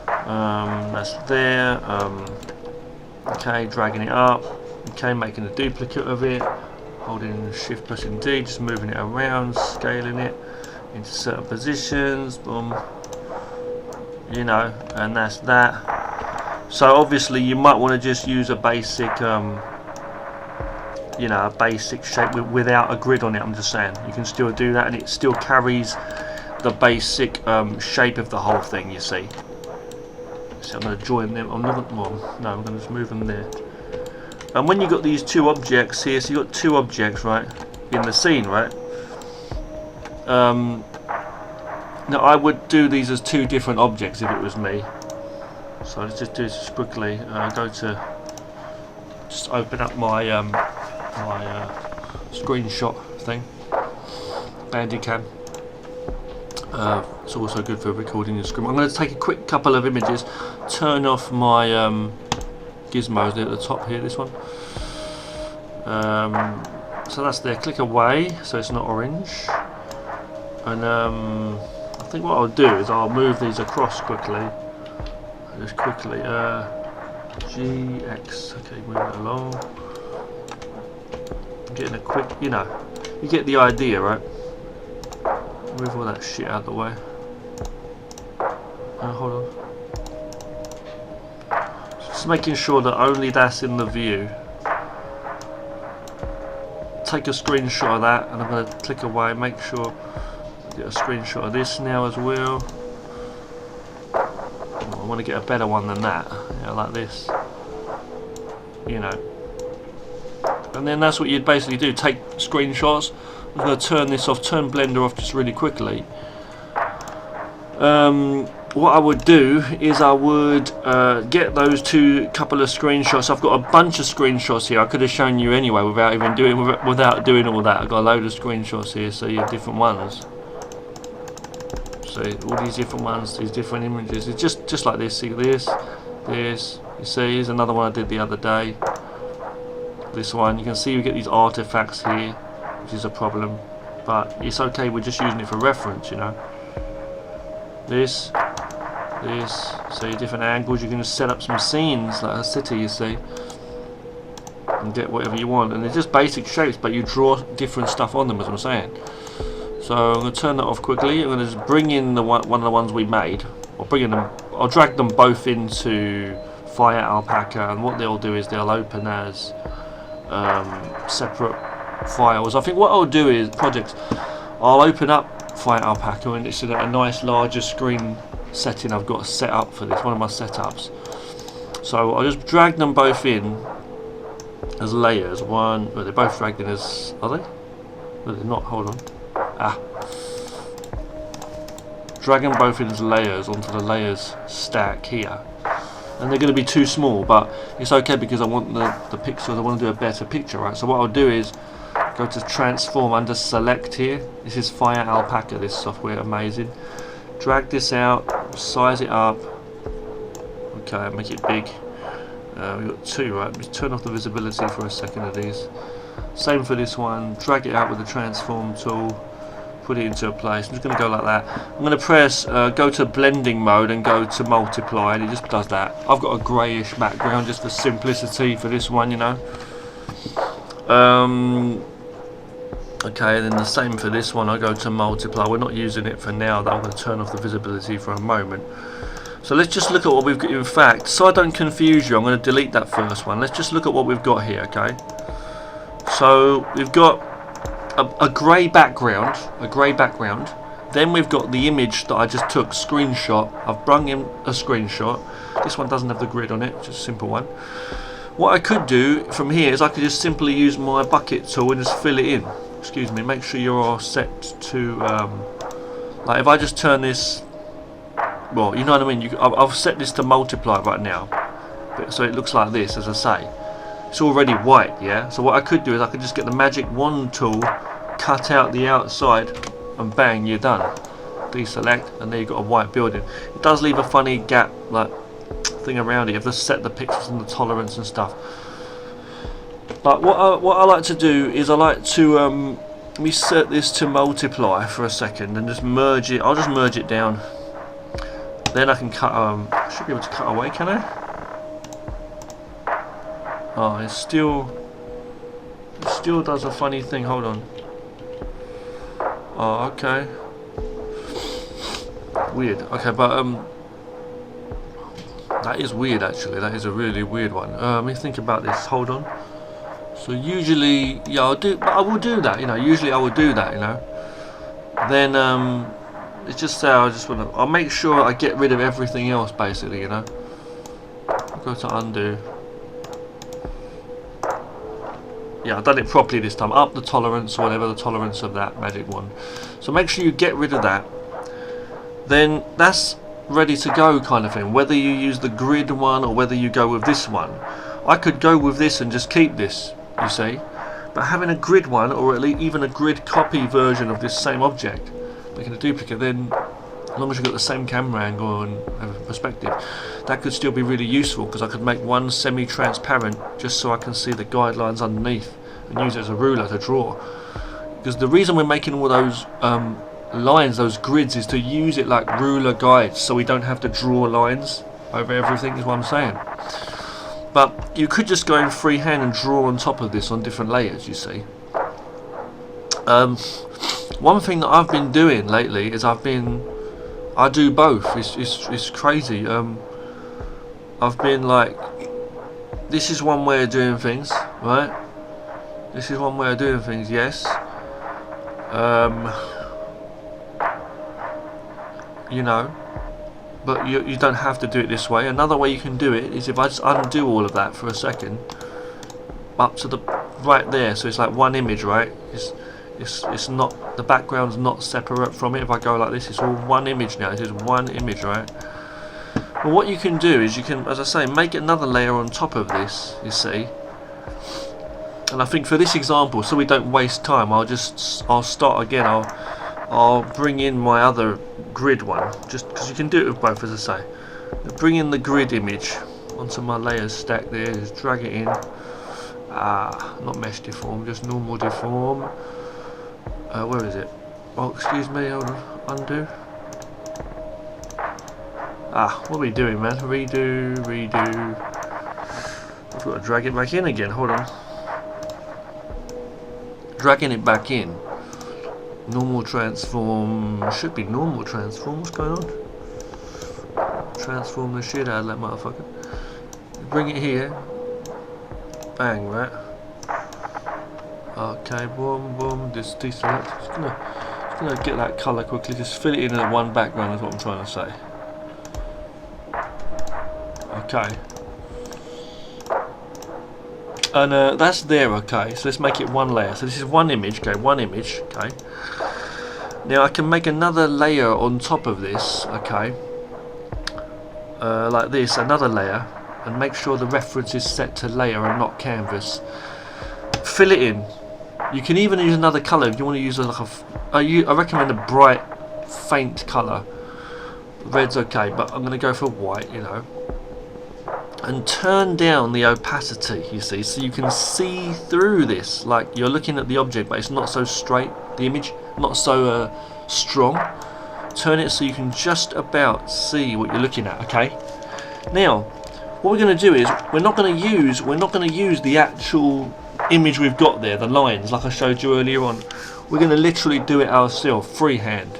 That's there. Okay, dragging it up. Okay, making a duplicate of it. Holding shift, pressing D, just moving it around, scaling it into certain positions, boom, you know, and that's that. So obviously you might want to just use a basic you know, a basic shape without a grid on it. I'm just saying you can still do that and it still carries the basic shape of the whole thing, you see. So I'm going to join them. I'm not, well, no, I'm going to just move them there. And when you got these two objects here, so you got two objects, right, in the scene, right? Now I would do these as two different objects if it was me. So let's just do this quickly. Go to, just open up my screenshot thing, Bandicam. It's also good for recording your screen. I'm going to take a quick couple of images, turn off my gizmos at the top here, this one. So that's there, click away so it's not orange. And I think what I'll do is I'll move these across quickly. Just quickly, GX, okay, move it along. I'm getting a quick, you know, you get the idea, right? Move all that shit out of the way. Hold on. Just making sure that only that's in the view. Take a screenshot of that, and I'm going to click away, make sure I get a screenshot of this now as well. I want to get a better one than that, you know, like this, you know. And then that's what you'd basically do, take screenshots. I'm going to turn this off, turn Blender off just really quickly. What I would do is I would get those couple of screenshots. I've got a bunch of screenshots here. I could have shown you anyway without even doing all that. I've got a load of screenshots here, so you have different ones. So all these different ones, these different images. It's just like this. See this, You see, here's another one I did the other day. This one, you can see we get these artifacts here, which is a problem, but it's okay, we're just using it for reference, you know. This, so different angles, you can just set up some scenes like a city, you see, and get whatever you want. And they're just basic shapes, but you draw different stuff on them, as I'm saying. So I'm going to turn that off quickly. I'm going to just bring in one of the ones we made, or I'll drag them both into Fire Alpaca, and what they'll do is they'll open as separate files. I think what I'll do is I'll open up Fire Alpaca, and it's a nice larger screen setting I've got set up for this, one of my setups. So I'll just drag them both in as layers. Well, they're both dragged in as, are they? No, they're not, hold on. Drag them both in as layers onto the layers stack here. And they're going to be too small, but it's okay because I want the pixels, I want to do a better picture, right? So what I'll do is go to transform under select here. This is Fire Alpaca, this software, amazing. Drag this out, size it up. Okay, make it big. We've got two, right? Just turn off the visibility for a second of these. Same for this one. Drag it out with the transform tool. Put it into a place. I'm just going to go like that. I'm going to press go to blending mode and go to multiply, and it just does that. I've got a greyish background just for simplicity for this one, you know. Okay, then the same for this one. I go to multiply. We're not using it for now, though. I'm going to turn off the visibility for a moment. So let's just look at what we've got. In fact, so I don't confuse you, I'm going to delete that first one. Let's just look at what we've got here, okay? So we've got a grey background, then we've got the image that I just took, screenshot. I've brung in a screenshot. This one doesn't have the grid on it, just a simple one. What I could do from here is I could just simply use my bucket tool and just fill it in. Excuse me, make sure you're all set to, like if I just turn this, well, you know what I mean, I've set this to multiply right now, so it looks like this, as I say. It's already white, yeah? So what I could do is I could just get the magic wand tool, cut out the outside, and bang, you're done. Deselect, and there you've got a white building. It does leave a funny gap, like, thing around it. You have to set the pixels and the tolerance and stuff. But what I like to do is I like to, let me set this to multiply for a second, and just merge it. I'll just merge it down. Then I can cut, I should be able to cut away, can I? Oh, it still does a funny thing. Hold on. Oh, okay. Weird. Okay, but that is weird actually. That is a really weird one. Let me think about this. Hold on. So usually, yeah, I will do that. You know, usually I will do that. You know. Then it's just say I'll make sure I get rid of everything else basically. You know. Go to undo. Yeah, I've done it properly this time. Up the tolerance, or whatever the tolerance of that magic wand. So make sure you get rid of that. Then that's ready to go kind of thing. Whether you use the grid one or whether you go with this one. I could go with this and just keep this, you see. But having a grid one, or at least even a grid copy version of this same object, making a duplicate, then as long as you've got the same camera angle and have a perspective, that could still be really useful, because I could make one semi-transparent just so I can see the guidelines underneath and use it as a ruler to draw. Because the reason we're making all those lines, those grids, is to use it like ruler guides, so we don't have to draw lines over everything, is what I'm saying. But you could just go in freehand and draw on top of this on different layers, you see. One thing that I've been doing lately is I do both. It's crazy. I've been like, this is one way of doing things, right? This is one way of doing things, yes. You know, but you don't have to do it this way. Another way you can do it is if I just undo all of that for a second, up to the right there, so it's like one image, right? It's not, the background's not separate from it. If I go like this, it's all one image now. This is one image, right? Well, what you can do is you can, as I say, make another layer on top of this, you see. And I think for this example, so we don't waste time, I'll start again. I'll bring in my other grid one, just because you can do it with both, as I say. Bring in the grid image, onto my layers stack there, just drag it in. Not mesh deform, just normal deform. Where is it? Oh, excuse me, hold on, undo. What are we doing, man? Redo. I've got to drag it back in again, hold on. Dragging it back in. Normal transform, should be normal transform, what's going on? Transform the shit out of that motherfucker. Bring it here. Bang, right? Okay, boom, just deselect. Just gonna get that colour quickly, just fill it in at one background is what I'm trying to say. Okay. And that's there, okay, so let's make it one layer. So this is one image, okay. Now I can make another layer on top of this, okay. Like this, another layer, and make sure the reference is set to layer and not canvas. Fill it in. You can even use another colour if you want to use like I recommend a bright, faint colour. Red's okay, but I'm going to go for white, you know. And turn down the opacity, you see, so you can see through this, like you're looking at the object but it's not so straight, the image not so strong. Turn it so you can just about see what you're looking at, okay. Now what we're going to do is we're not going to use the actual image we've got there, the lines like I showed you earlier on. We're going to literally do it ourselves, freehand.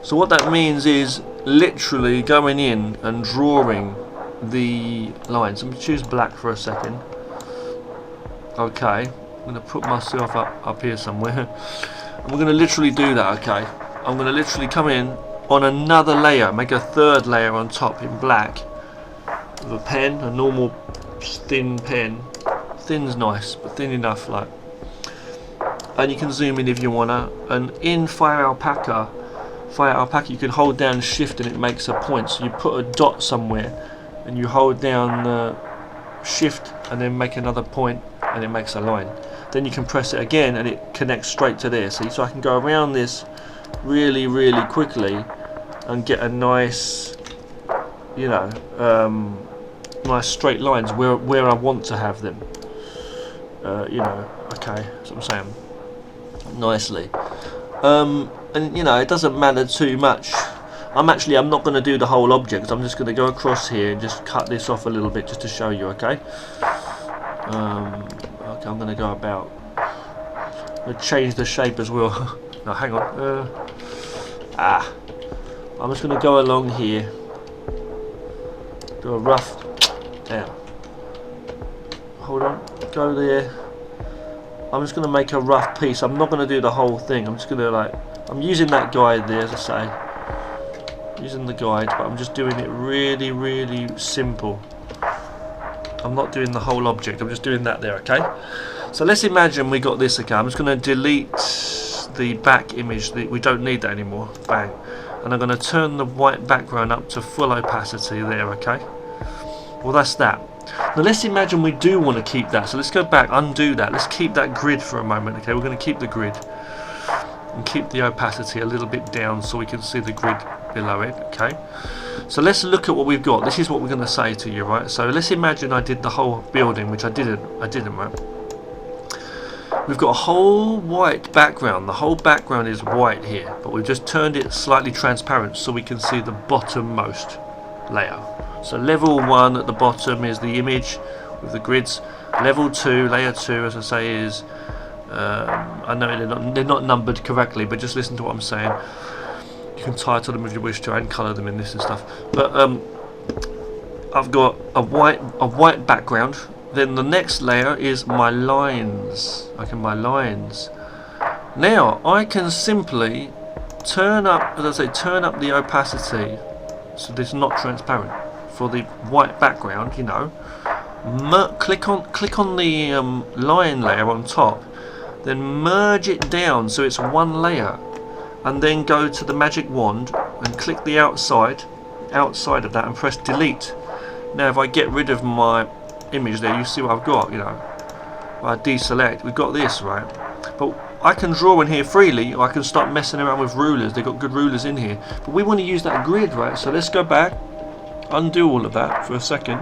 So what that means is literally going in and drawing the lines. I'm going to choose black for a second. Okay, I'm going to put myself up here somewhere. And we're going to literally do that, okay. I'm going to literally come in on another layer, make a third layer on top in black with a pen, a normal thin pen. Thin's nice, but thin enough, like. And you can zoom in if you wanna. And in Fire Alpaca, you can hold down Shift and it makes a point. So you put a dot somewhere, and you hold down Shift and then make another point, and it makes a line. Then you can press it again, and it connects straight to there. See, so I can go around this really, really quickly and get a nice, you know, nice straight lines where I want to have them. You know, okay, that's what I'm saying. Nicely. And you know, it doesn't matter too much. I'm not going to do the whole object. I'm just going to go across here and just cut this off a little bit just to show you, okay? Okay, I'm going to go about. I'm going to change the shape as well. No, hang on. I'm just going to go along here. Do a rough. Down. Hold on. Go there. I'm just going to make a rough piece. I'm not going to do the whole thing. I'm just going to I'm using that guide there, as I say. Using the guide, but I'm just doing it really, really simple. I'm not doing the whole object. I'm just doing that there, okay? So let's imagine we got this, okay? I'm just going to delete the back image. We don't need that anymore. Bang. And I'm going to turn the white background up to full opacity there, okay? Well, that's that. Now let's imagine we do want to keep that. So let's go back, undo that. Let's keep that grid for a moment, okay? We're going to keep the grid and keep the opacity a little bit down so we can see the grid below it, okay? So let's look at what we've got. This is what we're going to say to you, right? So let's imagine I did the whole building, which I didn't, right? We've got a whole white background. The whole background is white here, but we've just turned it slightly transparent so we can see the bottommost layer. So level 1 at the bottom is the image with the grids. Level 2, layer 2, as I say, is I know they're not numbered correctly, but just listen to what I'm saying. You can title them if you wish to and colour them in this and stuff. But I've got a white background. Then the next layer is my lines. My lines. Now I can simply turn up, as I say, turn up the opacity so this is not transparent for the white background. You know, click on the line layer on top, then merge it down so it's one layer, and then go to the magic wand and click the outside of that and press delete. Now if I get rid of my image there, you see what I've got, you know. If I deselect, we've got this, right? But I can draw in here freely, or I can start messing around with rulers. They've got good rulers in here. But we want to use that grid, right? So let's go back, undo all of that for a second.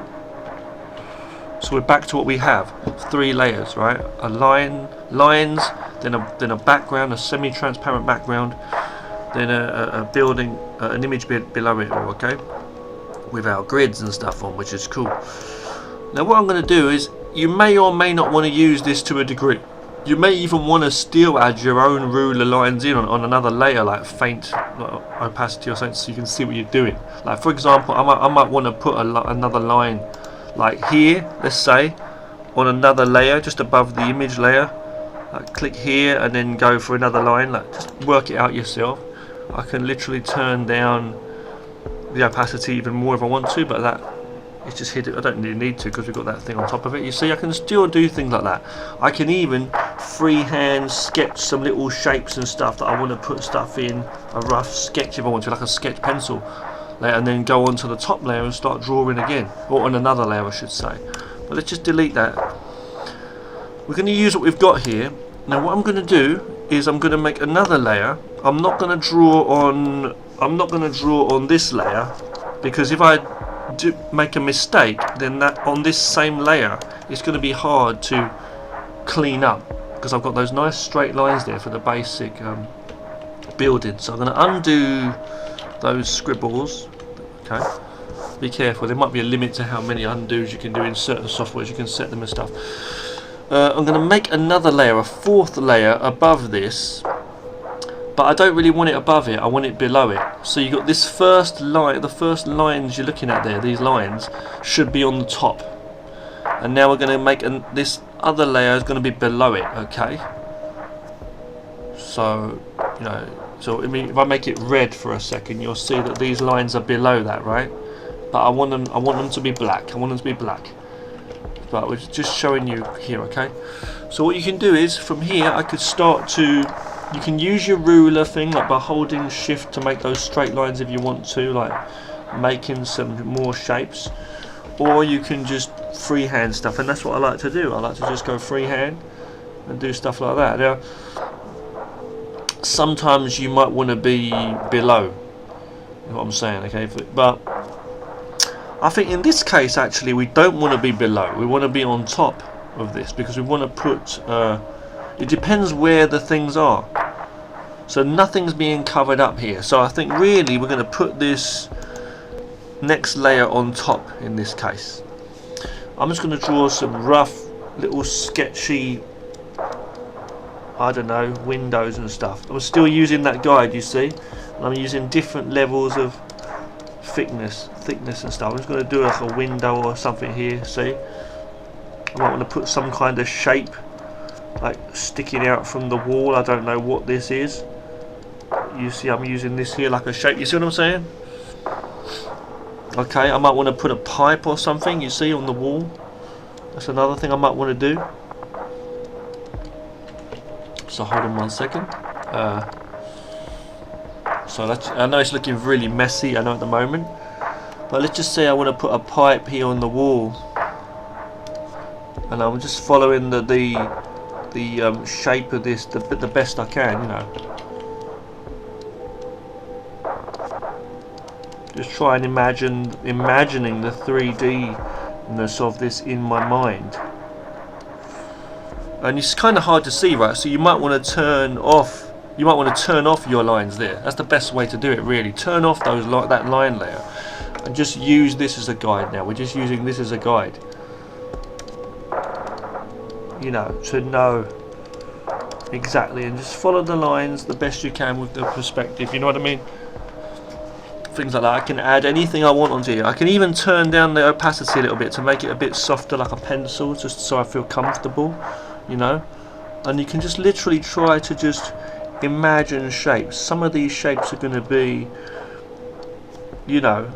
So we're back to what we have: 3 layers, right? A lines, then a background, a semi-transparent background, then a building, an image below it all, okay? With our grids and stuff on, which is cool. Now what I'm going to do is, you may or may not want to use this to a degree. You may even want to still add your own ruler lines in on another layer, like faint opacity or something, so you can see what you're doing. Like for example, I might want to put another line like here, let's say, on another layer just above the image layer. Like click here and then go for another line. Like just work it out yourself. I can literally turn down the opacity even more if I want to, but that it's just hidden. I don't really need to because we've got that thing on top of it. You see, I can still do things like that. I can even freehand sketch some little shapes and stuff that I want to put stuff in, a rough sketch if I want to, like a sketch pencil layer, and then go onto the top layer and start drawing again, or on another layer I should say. But let's just delete that. We're going to use what we've got here. Now what I'm going to do is I'm going to make another layer. I'm not going to draw on this layer, because if I do make a mistake, then that on this same layer it's going to be hard to clean up, because I've got those nice straight lines there for the basic building. So I'm going to undo those scribbles. Okay, be careful, there might be a limit to how many undos you can do in certain softwares. You can set them and stuff. I'm going to make another layer, a 4th layer above this, but I don't really want it above it, I want it below it. So you got this first line, the first lines you're looking at there, these lines should be on the top, and now we're going to make this other layer is going to be below it. Okay, so you know, so I mean, if I make it red for a second, you'll see that these lines are below that, right? But I want them to be black. I want them to be black. But we're just showing you here. Okay, so what you can do is from here I could start to, you can use your ruler thing, like by holding shift to make those straight lines if you want to, like making some more shapes, or you can just freehand stuff, and that's what I like to do. I like to just go freehand and do stuff like that. Now sometimes you might want to be below, you know what I'm saying, okay? But I think in this case actually we don't want to be below, we want to be on top of this, because we want to put it depends where the things are, so nothing's being covered up here. So I think really we're going to put this next layer on top in this case. I'm just going to draw some rough little sketchy, I don't know, windows and stuff. I'm still using that guide, you see, and I'm using different levels of thickness and stuff. I'm just going to do like a window or something here, see. I might want to put some kind of shape like sticking out from the wall. I don't know what this is. You see I'm using this here like a shape, you see what I'm saying? Okay, I might want to put a pipe or something, you see, on the wall. That's another thing I might want to do. So hold on one second. So that's, I know it's looking really messy, I know at the moment, but let's just say I want to put a pipe here on the wall, and I'm just following the shape of this the best I can, you know. Just try and imagining the 3D-ness of this in my mind. And it's kind of hard to see, right? So you might want to turn off. You might want to turn off your lines there. That's the best way to do it, really. Turn off those that line layer, and just use this as a guide. Now we're just using this as a guide. You know, to know exactly, and just follow the lines the best you can with the perspective. You know what I mean? Things like that. I can add anything I want onto here. I can even turn down the opacity a little bit to make it a bit softer, like a pencil, just so I feel comfortable, you know. And you can just literally try to just imagine shapes. Some of these shapes are going to be, you know,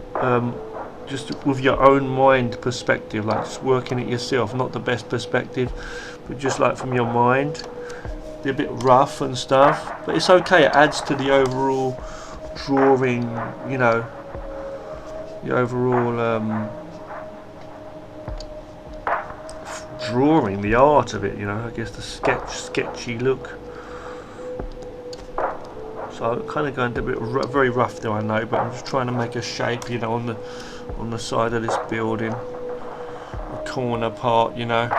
just with your own mind perspective, like just working it yourself, not the best perspective, but just like from your mind. They're a bit rough and stuff, but it's okay. It adds to the overall drawing, you know, the overall drawing, the art of it, you know, I guess the sketchy look. So I'm kind of going a bit very rough there, I know, but I'm just trying to make a shape, you know, on the side of this building. I corner part, you know.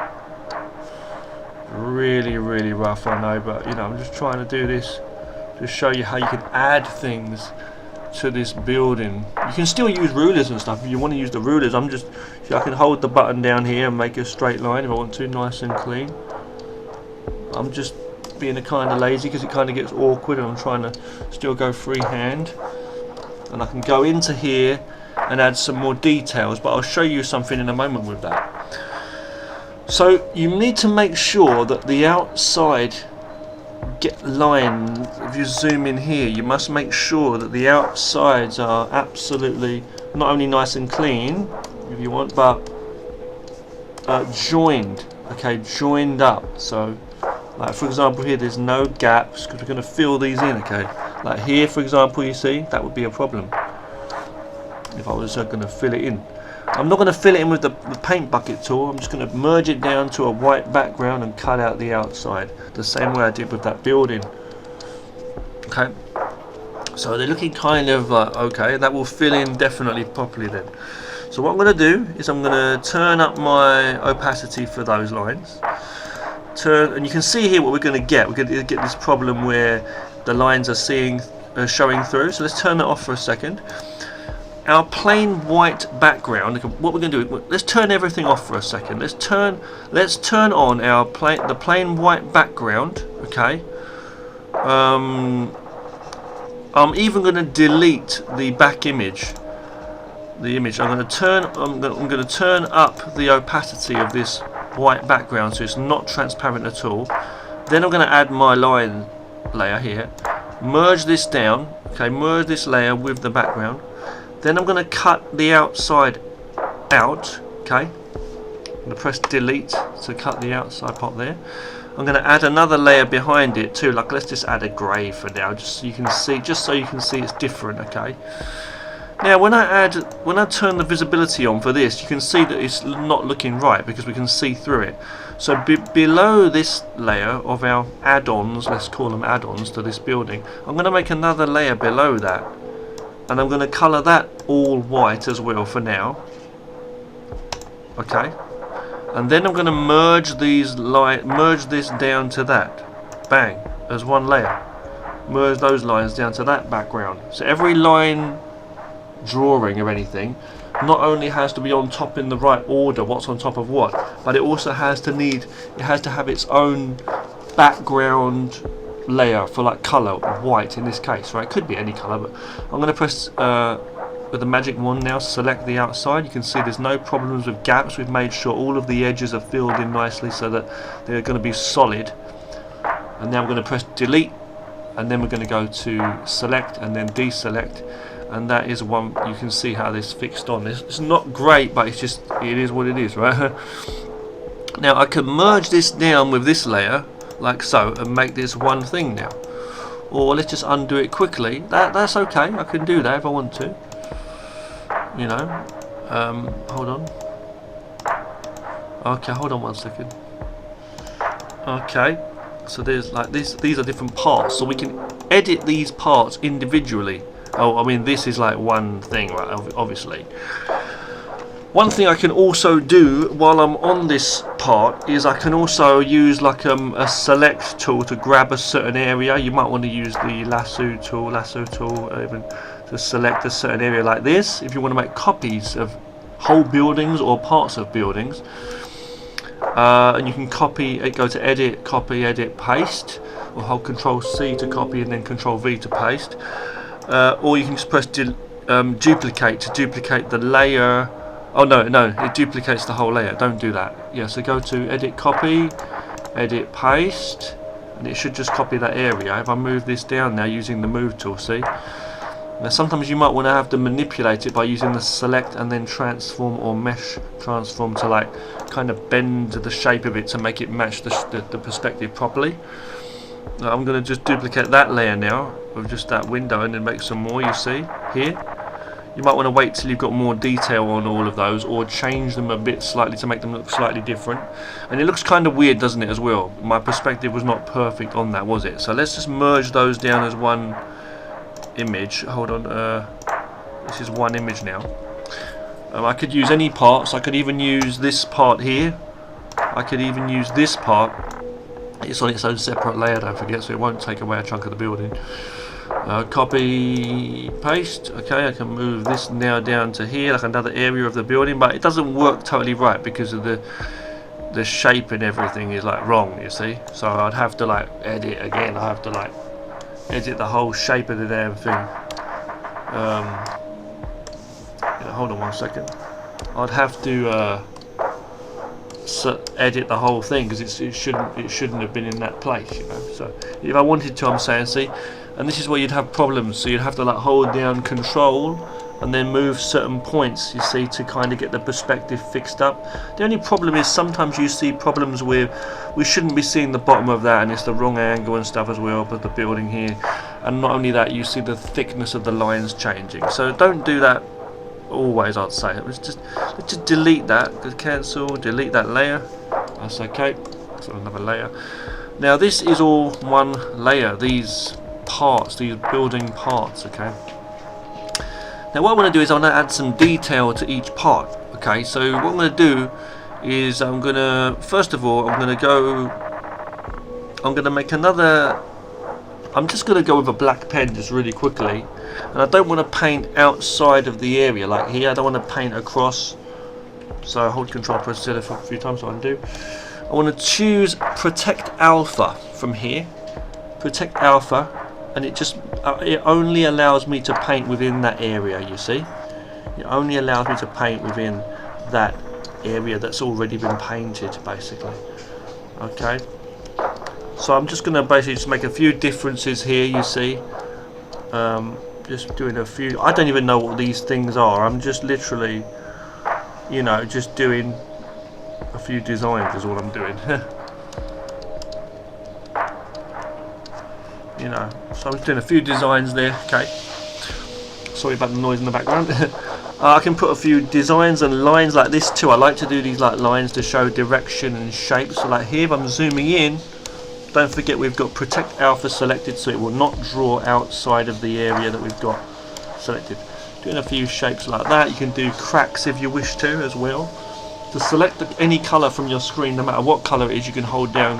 Really rough, I know, but you know, I'm just trying to do this to show you how you can add things to this building. You can still use rulers and stuff if you want to use the rulers. I can hold the button down here and make a straight line if I want to, nice and clean. I'm just being a kind of lazy because it kind of gets awkward and I'm trying to still go freehand. And I can go into here and add some more details, but I'll show you something in a moment with that. So you need to make sure that the outside line, if you zoom in here, you must make sure that the outsides are absolutely not only nice and clean, if you want, but joined, okay, joined up. So like for example here, there's no gaps because we're going to fill these in, okay. Like here for example, you see, that would be a problem if I was going to fill it in. I'm not going to fill it in with the paint bucket tool. I'm just going to merge it down to a white background and cut out the outside the same way I did with that building. Okay, so they're looking kind of like, okay, that will fill in definitely properly then. So what I'm going to do is I'm going to turn up my opacity for those lines. And you can see here what we're going to get. We're going to get this problem where the lines are showing through. So let's turn that off for a second. Our plain white background, what we're going to do, let's turn everything off for a second. Let's turn on the plain white background, okay. I'm even going to delete the back image. I'm going to turn up the opacity of this white background so it's not transparent at all. Then I'm going to add my line layer here, merge this down, okay, merge this layer with the background. Then I'm going to cut the outside out, okay. I'm going to press delete to cut the outside part there. I'm going to add another layer behind it too, like let's just add a grey for now, just so you can see it's different, okay. Now when I turn the visibility on for this, you can see that it's not looking right because we can see through it. So below this layer of our add-ons, let's call them add-ons to this building, I'm going to make another layer below that. And I'm going to colour that all white as well for now. Okay. And then I'm going to merge this down to that. Bang. As one layer. Merge those lines down to that background. So every line drawing or anything not only has to be on top in the right order, what's on top of what, but it also has to have its own background layer for like colour, white in this case, right? It could be any colour, but I'm going to press with the magic wand now, select the outside. You can see there's no problems with gaps. We've made sure all of the edges are filled in nicely so that they're going to be solid. And now I'm going to press delete, and then we're going to go to select and then deselect, and that is one. You can see how this fixed on. It's not great, but it is what it is, right? Now I can merge this down with this layer like so and make this one thing now, or let's just undo it quickly. That's okay, I can do that if I want to, you know. Hold on. Okay, hold on one second. Okay, so there's like these are different parts, so we can edit these parts individually. Oh, I mean this is like one thing, right? Obviously. One thing I can also do while I'm on this part is I can also use like a select tool to grab a certain area. You might want to use the lasso tool even to select a certain area like this if you want to make copies of whole buildings or parts of buildings. And you can copy it, go to edit, copy, edit, paste, or hold Control C to copy and then Control V to paste. Or you can just press duplicate to duplicate the layer. Oh no, it duplicates the whole layer. Don't do that. Yeah, so go to edit, copy, edit, paste, and it should just copy that area. If I move this down now using the move tool, see? Now sometimes you might want to have to manipulate it by using the select and then transform or mesh transform to like kind of bend the shape of it to make it match the perspective properly. I'm going to just duplicate that layer now of just that window and then make some more, you see, here. You might want to wait till you've got more detail on all of those, or change them a bit slightly to make them look slightly different. And it looks kind of weird, doesn't it, as well? My perspective was not perfect on that, was it? So let's just merge those down as one image. Hold on, this is one image now. I could use any parts. I could even use this part here. I could even use this part. It's on its own separate layer, don't forget, so it won't take away a chunk of the building. Copy, paste. Okay, I can move this now down to here, like another area of the building, but it doesn't work totally right because of the shape and everything is like wrong, you see. So I'd have to like edit again. I have to like edit the whole shape of the damn thing. Yeah, hold on one second. I'd have to edit the whole thing because it shouldn't have been in that place, you know. So if I wanted to, I'm saying, see, and this is where you'd have problems. So you'd have to like hold down Control and then move certain points, you see, to kind of get the perspective fixed up. The only problem is sometimes you see problems where we shouldn't be seeing the bottom of that and it's the wrong angle and stuff as well, but the building here, and not only that, you see the thickness of the lines changing. So don't do that always, I'd say. Let's just delete that, cancel, delete that layer. That's okay. So another layer. Now this is all one layer, these parts, these building parts, okay. Now what I want to do is I want to add some detail to each part, okay. So what I'm going to do is I'm going to, first of all, I'm going to make another, I'm just going to go with a black pen just really quickly, and I don't want to paint outside of the area like here. I don't want to paint across, so I hold Control, press Z a few times, so I can do. I want to choose Protect Alpha from here, Protect Alpha, and it only allows me to paint within that area, you see. It only allows me to paint within that area that's already been painted, basically. Okay. So I'm just going to basically just make a few differences here, you see. Just doing a few. I don't even know what these things are. I'm just literally, you know, just doing a few designs is all I'm doing. You know, so I'm just doing a few designs there. Okay. Sorry about the noise in the background. I can put a few designs and lines like this too. I like to do these like lines to show direction and shape. So like here, if I'm zooming in, don't forget we've got Protect Alpha selected, so it will not draw outside of the area that we've got selected. Doing a few shapes like that. You can do cracks if you wish to as well. To select any colour from your screen, no matter what colour it is, you can hold down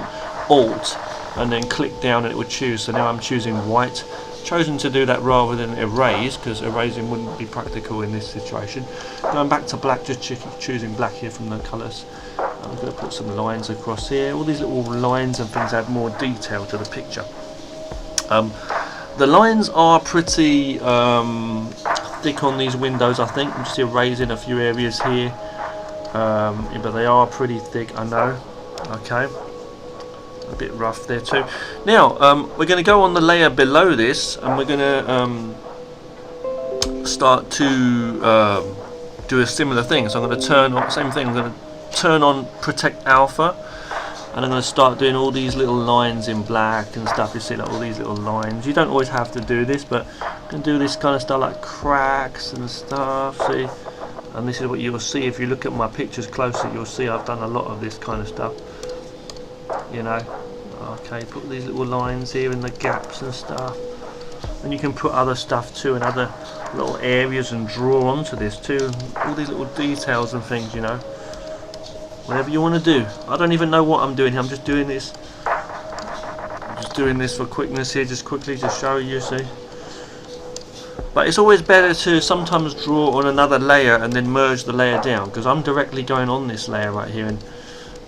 Alt and then click down and it would choose. So now I'm choosing white. Chosen to do that rather than erase, because erasing wouldn't be practical in this situation. Going back to black, just choosing black here from the colours. I'm going to put some lines across here. All these little lines and things add more detail to the picture. The lines are pretty thick on these windows, I think. I'm just erasing a few areas here, but they are pretty thick, I know. Okay, a bit rough there too. Now we're going to go on the layer below this, and we're going to start to do a similar thing. So I'm going to turn on, same thing, I'm going to turn on Protect Alpha, and I'm going to start doing all these little lines in black and stuff. You see, like all these little lines. You don't always have to do this, but you can do this kind of stuff like cracks and stuff, see. And this is what you'll see if you look at my pictures closer. You'll see I've done a lot of this kind of stuff, you know. Okay, put these little lines here in the gaps and stuff, and you can put other stuff too in other little areas and draw onto this too. All these little details and things, you know. Whatever you want to do. I don't even know what I'm doing here. I'm just doing this. I'm just doing this for quickness here, just quickly to show you, see. But it's always better to sometimes draw on another layer and then merge the layer down, because I'm directly going on this layer right here, and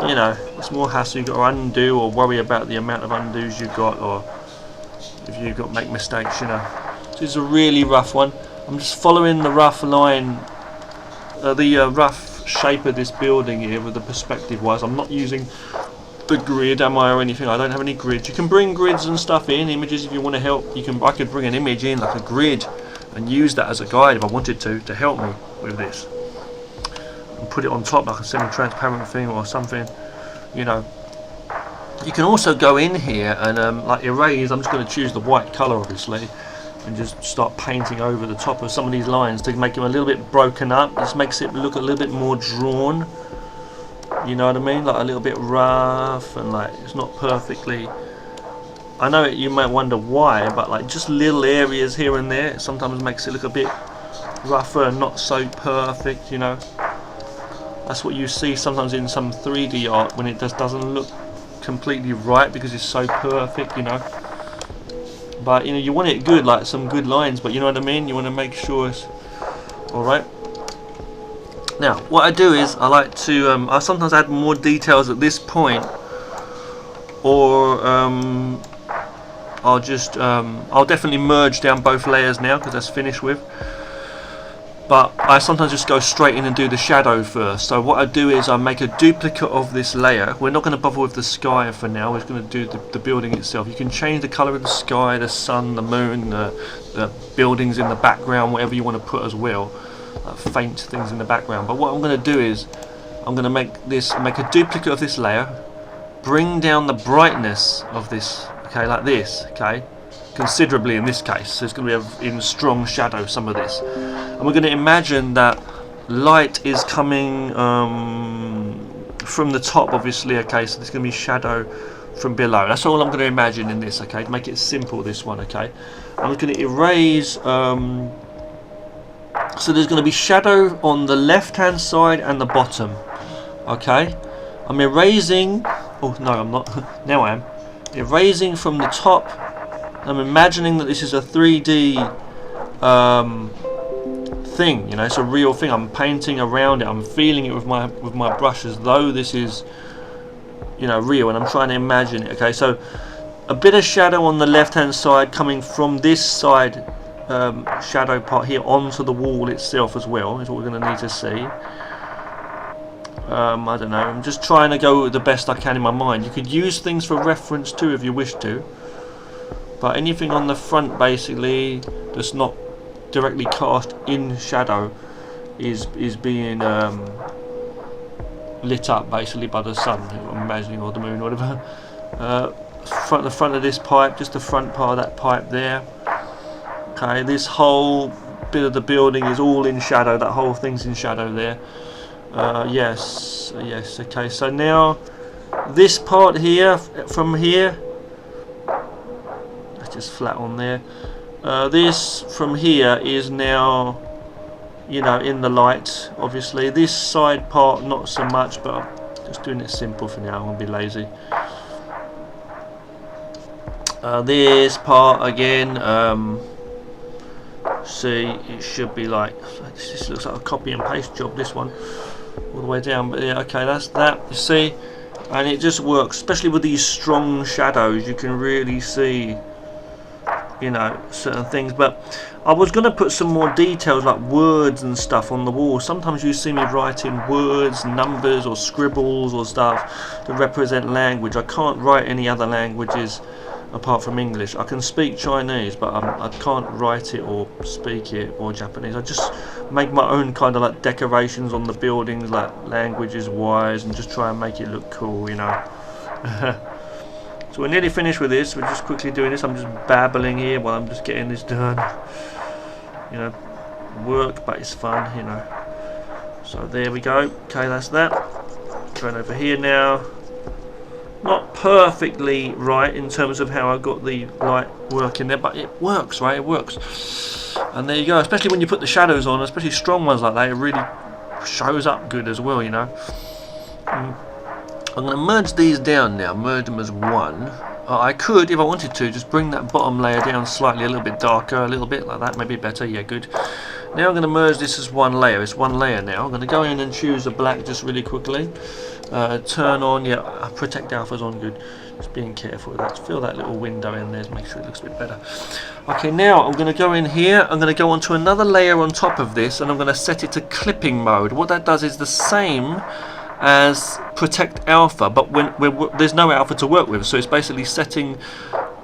you know, it's more hassle. You've got to undo or worry about the amount of undos you've got, or if you've got to make mistakes, you know. So this is a really rough one. I'm just following the rough line, rough shape of this building here with the perspective wise. I'm not using the grid, am I, or anything. I don't have any grids. You can bring grids and stuff in, images, if you want to help. I could bring an image in like a grid and use that as a guide if I wanted to help me with this, and put it on top like a semi-transparent thing or something, you know. You can also go in here and like erase. I'm just going to choose the white colour, obviously, and just start painting over the top of some of these lines to make them a little bit broken up. This makes it look a little bit more drawn, you know what I mean, like a little bit rough, and like it's not perfectly, I know you might wonder why, but like just little areas here and there sometimes makes it look a bit rougher and not so perfect, you know. That's what you see sometimes in some 3D art when it just doesn't look completely right because it's so perfect, you know. But you know, you want it good, like some good lines, but you know what I mean, you want to make sure it's alright. Now what I do is I like to I sometimes add more details at this point, or I'll definitely merge down both layers now because that's finished with. But I sometimes just go straight in and do the shadow first. So what I do is I make a duplicate of this layer. We're not going to bother with the sky for now. We're just going to do the building itself. You can change the colour of the sky, the sun, the moon, the buildings in the background, whatever you want to put as well. Faint things in the background. But what I'm going to do is I'm going to make a duplicate of this layer, bring down the brightness of this, okay, like this, okay, considerably in this case. So it's going to be in strong shadow, some of this. And we're going to imagine that light is coming from the top, obviously, okay, so there's going to be shadow from below. That's all I'm going to imagine in this, okay, to make it simple, this one, okay. I'm going to erase, so there's going to be shadow on the left hand side and the bottom, okay. I'm erasing, oh no I'm not, now I am, erasing from the top. I'm imagining that this is a 3D thing, you know, it's a real thing. I'm painting around it, I'm feeling it with my brush as though this is, you know, real, and I'm trying to imagine it, okay. So a bit of shadow on the left hand side coming from this side shadow part here onto the wall itself as well is what we're going to need to see. I don't know, I'm just trying to go the best I can in my mind. You could use things for reference too if you wish to, but anything on the front basically that's not directly cast in shadow is being lit up basically by the sun, I'm imagining, or the moon, or whatever. The front of this pipe, just the front part of that pipe there. Okay, this whole bit of the building is all in shadow. That whole thing's in shadow there. Yes. Okay, so now this part here, from here, that's just flat on there. This from here is now, you know, in the light, obviously. This side part not so much, but I'm just doing it simple for now. I'm gonna be lazy. This part again, see, it should be like, this looks like a copy and paste job, this one, all the way down. But yeah, okay, that's that, you see, and it just works, especially with these strong shadows. You can really see, you know, certain things. But I was going to put some more details like words and stuff on the wall. Sometimes you see me writing words, numbers or scribbles or stuff to represent language. I can't write any other languages apart from English. I can speak Chinese, but I can't write it or speak it, or Japanese. I just make my own kind of like decorations on the buildings, like languages wise, and just try and make it look cool, you know. So we're nearly finished with this. We're just quickly doing this. I'm just babbling here while I'm just getting this done. You know, work, but it's fun, you know. So there we go. Okay, that's that. Going over here now. Not perfectly right in terms of how I got the light working there, but it works, right? It works. And there you go. Especially when you put the shadows on, especially strong ones like that, it really shows up good as well, you know. I'm going to merge these down now, merge them as one. I could, if I wanted to, just bring that bottom layer down slightly, a little bit darker, a little bit like that, maybe better, yeah, good. Now I'm going to merge this as one layer. It's one layer now. I'm going to go in and choose a black just really quickly. Turn on, yeah, protect alpha's on, good. Just being careful with that. Fill that little window in there to make sure it looks a bit better. Okay, now I'm going to go in here. I'm going to go onto another layer on top of this, and I'm going to set it to clipping mode. What that does is the same as protect alpha, but there's no alpha to work with, so it's basically setting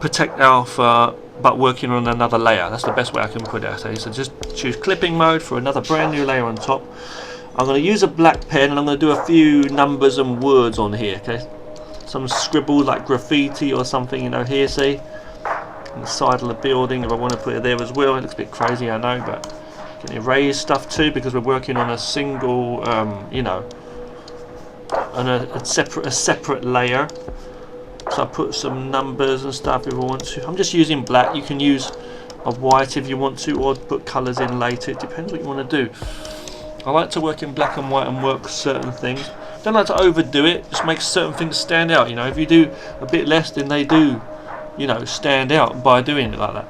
protect alpha but working on another layer. That's the best way I can put it. So just choose clipping mode for another brand new layer on top. I'm going to use a black pen and I'm going to do a few numbers and words on here, okay? Some scribbles like graffiti or something, you know, here, see? On the side of the building, if I want to put it there as well. It looks a bit crazy, I know, but you can erase stuff too because we're working on a single, you know, on a separate layer. So I put some numbers and stuff if I want to. I'm just using black. You can use of white if you want to, or put colours in later. It depends what you want to do. I like to work in black and white and work certain things. Don't like to overdo it, just make certain things stand out. You know, if you do a bit less, then they do, you know, stand out by doing it like that.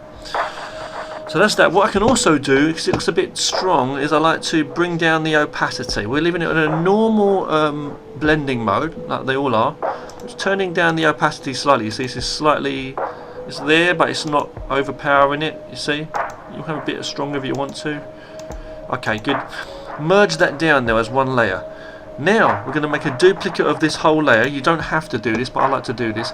So that's that. What I can also do, because it looks a bit strong, is I like to bring down the opacity. We're leaving it in a normal blending mode, like they all are. Just turning down the opacity slightly. You see, this is slightly, it's there, but it's not overpowering it. You see, you have a bit stronger if you want to. Okay, good. Merge that down now as one layer. Now we're going to make a duplicate of this whole layer. You don't have to do this, but I like to do this.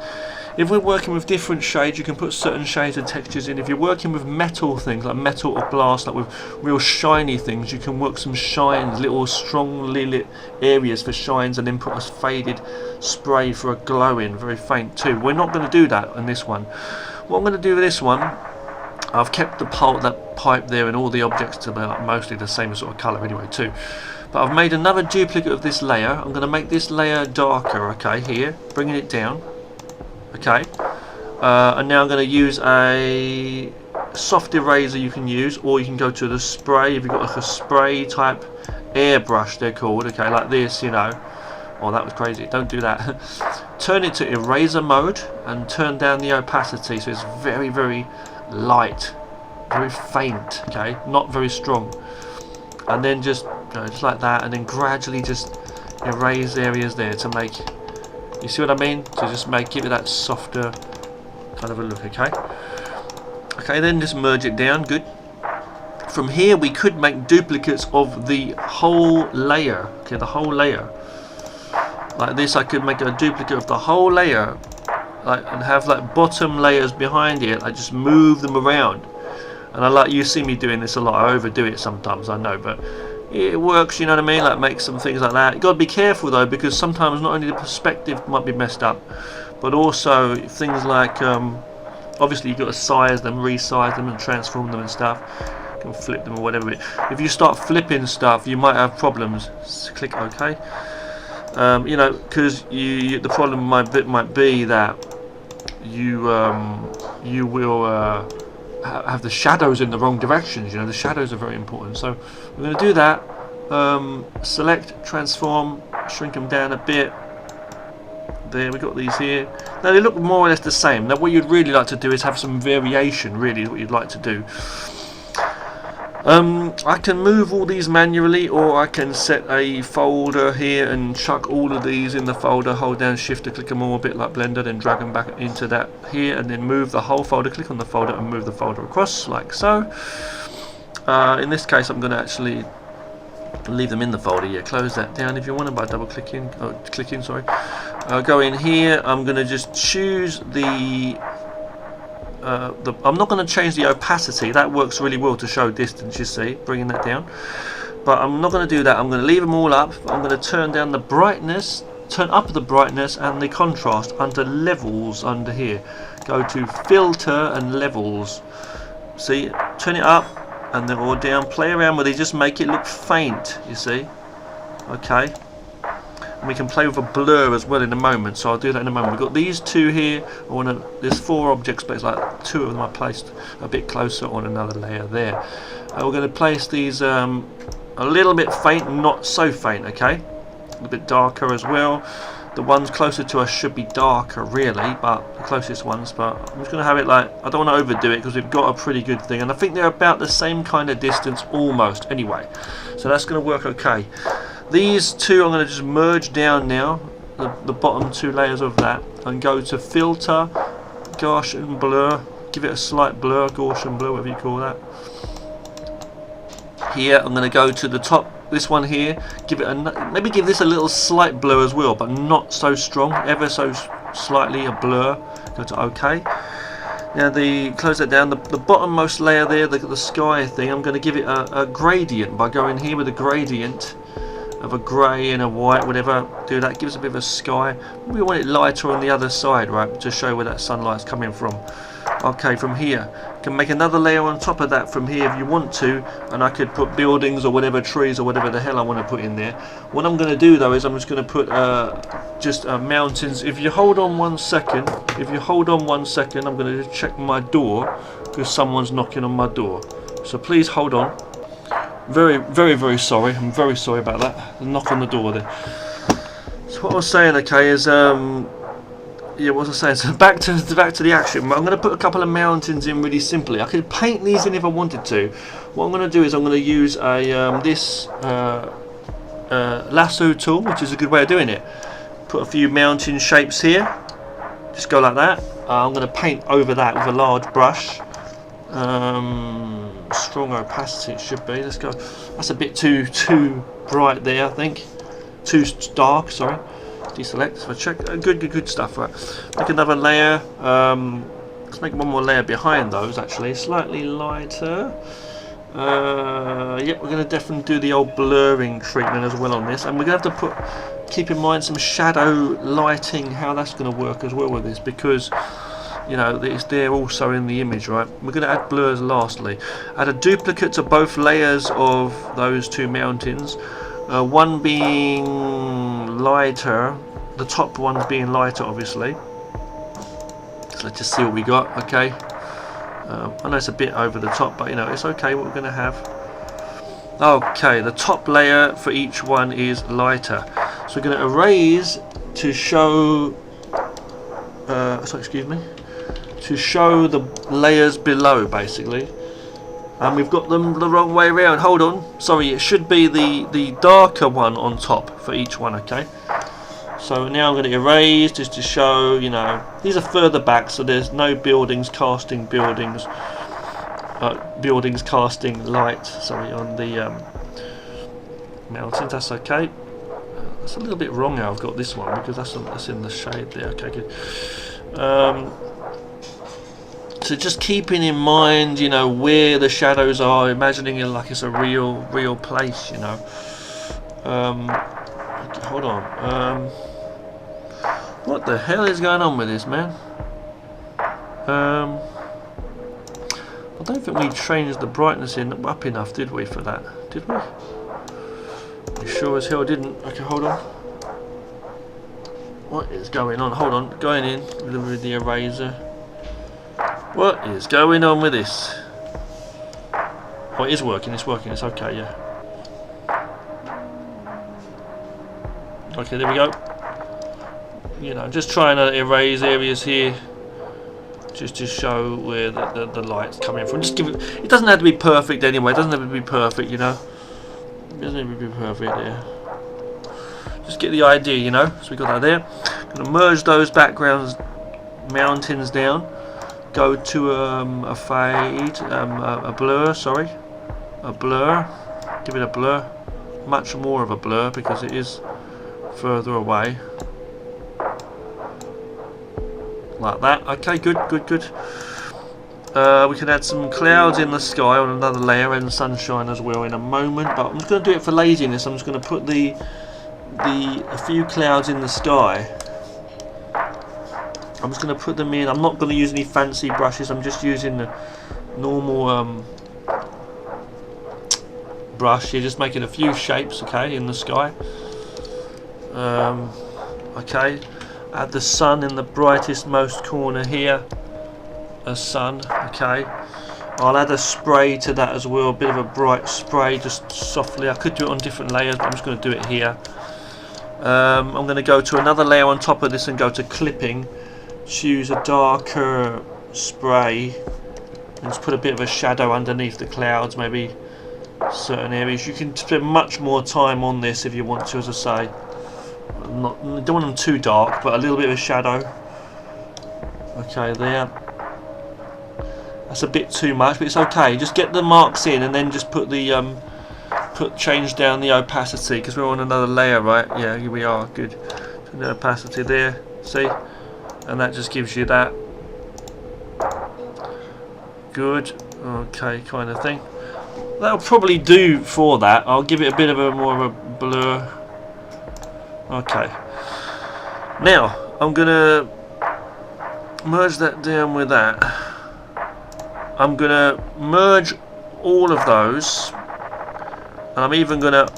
If we're working with different shades, you can put certain shades and textures in. If you're working with metal things, like metal or glass, like with real shiny things, you can work some shines, little strongly lit areas for shines, and then put a faded spray for a glowing, very faint too. We're not going to do that on this one. What I'm going to do with this one, I've kept the that pipe there and all the objects to about mostly the same sort of colour anyway too. But I've made another duplicate of this layer. I'm going to make this layer darker, okay, here, bringing it down, okay. And now I'm going to use a soft eraser you can use, or you can go to the spray, if you've got like a spray type airbrush they're called, okay, like this, you know. Oh, that was crazy, don't do that. Turn it to eraser mode and turn down the opacity so it's very, very light, very faint, okay, not very strong. And then just, you know, just like that, and then gradually just erase areas there to make, you see what I mean? To just give it that softer kind of a look, okay? Okay, then just merge it down, good. From here we could make duplicates of the whole layer, okay, the whole layer. Like this, I could make a duplicate of the whole layer, like, and have like bottom layers behind it. I just move them around, and I like, you see me doing this a lot. I overdo it sometimes, I know, but it works. You know what I mean? Like make some things like that. You got to be careful though, because sometimes not only the perspective might be messed up, but also things like obviously you got to size them, resize them, and transform them and stuff. You can flip them or whatever. If you start flipping stuff, you might have problems. Just click OK. You know, because the problem might be that you will have the shadows in the wrong directions. You know, the shadows are very important. So we're going to do that. Select, transform, shrink them down a bit. There, we got these here. Now they look more or less the same. Now what you'd really like to do is have some variation. Really, is what you'd like to do. I can move all these manually, or I can set a folder here and chuck all of these in the folder, hold down shift to click them all, a bit like Blender, then drag them back into that here, and then move the whole folder, click on the folder and move the folder across like so. In this case I'm going to actually leave them in the folder. Yeah, close that down if you want to by double clicking, sorry. Go in here, I'm going to just choose I'm not going to change the opacity. That works really well to show distance, you see, bringing that down. But I'm not going to do that. I'm going to leave them all up. I'm going to turn down the brightness, turn up the brightness and the contrast under levels under here. Go to filter and levels. See, turn it up and then or down. Play around with it. Just make it look faint, you see. Okay. And we can play with a blur as well in a moment, so I'll do that in a moment. We've got these two here. There's 4 objects, but it's like 2 of them I placed a bit closer on another layer there. We're going to place these a little bit faint, not so faint, okay? A little bit darker as well. The ones closer to us should be darker, really, but the closest ones. But I'm just going to have it like, I don't want to overdo it because we've got a pretty good thing, and I think they're about the same kind of distance almost, anyway. So that's going to work okay. These two I'm going to just merge down now, the bottom 2 layers of that, and go to filter, Gaussian blur, give it a slight blur, Gaussian blur, whatever you call that. Here I'm going to go to the top, this one here, maybe give this a little slight blur as well, but not so strong, ever so slightly a blur. Go to OK. Now close that down. The bottommost layer there, the sky thing, I'm going to give it a gradient by going here with a gradient of a grey and a white, whatever. Do that, gives a bit of a sky. We want it lighter on the other side, right, to show where that sunlight's coming from. Okay, from here. You can make another layer on top of that from here if you want to, and I could put buildings or whatever, trees or whatever the hell I want to put in there. What I'm going to do though is I'm just going to put just mountains. If you hold on 1 second, I'm going to check my door because someone's knocking on my door. So please hold on. Very, very, very sorry. I'm very sorry about that. The knock on the door there. So what I was saying, okay, is yeah, what was I saying? So back to the action. I'm going to put a couple of mountains in really simply. I could paint these in if I wanted to. What I'm going to do is I'm going to use a this lasso tool, which is a good way of doing it. Put a few mountain shapes here. Just go like that. I'm going to paint over that with a large brush. Strong opacity it should be. Let's go. That's a bit too bright there, I think. Too dark. Sorry. Deselect. So check. Good stuff. Right. Make another layer. Let's make one more layer behind those. Actually, slightly lighter. Yep, we're going to definitely do the old blurring treatment as well on this, and we're going to have to keep in mind some shadow lighting, how that's going to work as well with this, because you know it's there also in the image, right? We're going to add blurs lastly. Add a duplicate to both layers of those two mountains, one being lighter, the top one's being lighter obviously. So let's just see what we got. Okay, I know it's a bit over the top, but you know it's okay what we're going to have. Okay, the top layer for each one is lighter, so we're going to erase to show to show the layers below basically, and we've got them the wrong way around. Hold on, sorry, it should be the darker one on top for each one. Okay, so now I'm going to erase just to show, you know, these are further back, so there's no buildings casting casting light, sorry, on the mountains. That's okay. That's a little bit wrong how I've got this one, because that's in the shade there. Okay, good. So just keeping in mind, you know, where the shadows are, imagining it like it's a real place, you know. Okay, hold on. What the hell is going on with this, man? I don't think we changed the brightness up enough, did we, for that? Did we? We sure as hell didn't. Okay, hold on. What is going on? Hold on. Going in with the eraser. What is going on with this? Oh, it is working. It's working. It's okay, yeah. Okay, there we go. You know, just trying to erase areas here, just to show where the light's coming from. Just give it. It doesn't have to be perfect anyway. It doesn't have to be perfect, you know. It doesn't have to be perfect. Yeah. Just get the idea, you know. So we got that there. Gonna merge those backgrounds, mountains down. Go to a fade, a blur. Sorry, a blur. Give it a blur. Much more of a blur because it is further away. Like that. Okay, good. We can add some clouds in the sky on another layer and sunshine as well in a moment, but I'm just going to do it for laziness. I'm just going to put a few clouds in the sky. I'm just going to put them in. I'm not going to use any fancy brushes. I'm just using the normal brush here, just making a few shapes, okay, in the sky. Okay. Add the sun in the brightest most corner here. A sun, okay. I'll add a spray to that as well, a bit of a bright spray, just softly. I could do it on different layers, but I'm just going to do it here. I'm going to go to another layer on top of this and go to clipping. Choose a darker spray and just put a bit of a shadow underneath the clouds, maybe certain areas. You can spend much more time on this if you want to, as I say. Don't want them too dark, but a little bit of a shadow. Okay, there. That's a bit too much, but it's okay. Just get the marks in, and then just put the change down the opacity, because we're on another layer, right? Yeah, here we are. Good. So the opacity there. See, and that just gives you that. Good. Okay, kind of thing. That'll probably do for that. I'll give it a bit of a more of a blur. Okay, now I'm gonna merge that down with that. I'm gonna merge all of those, and I'm even gonna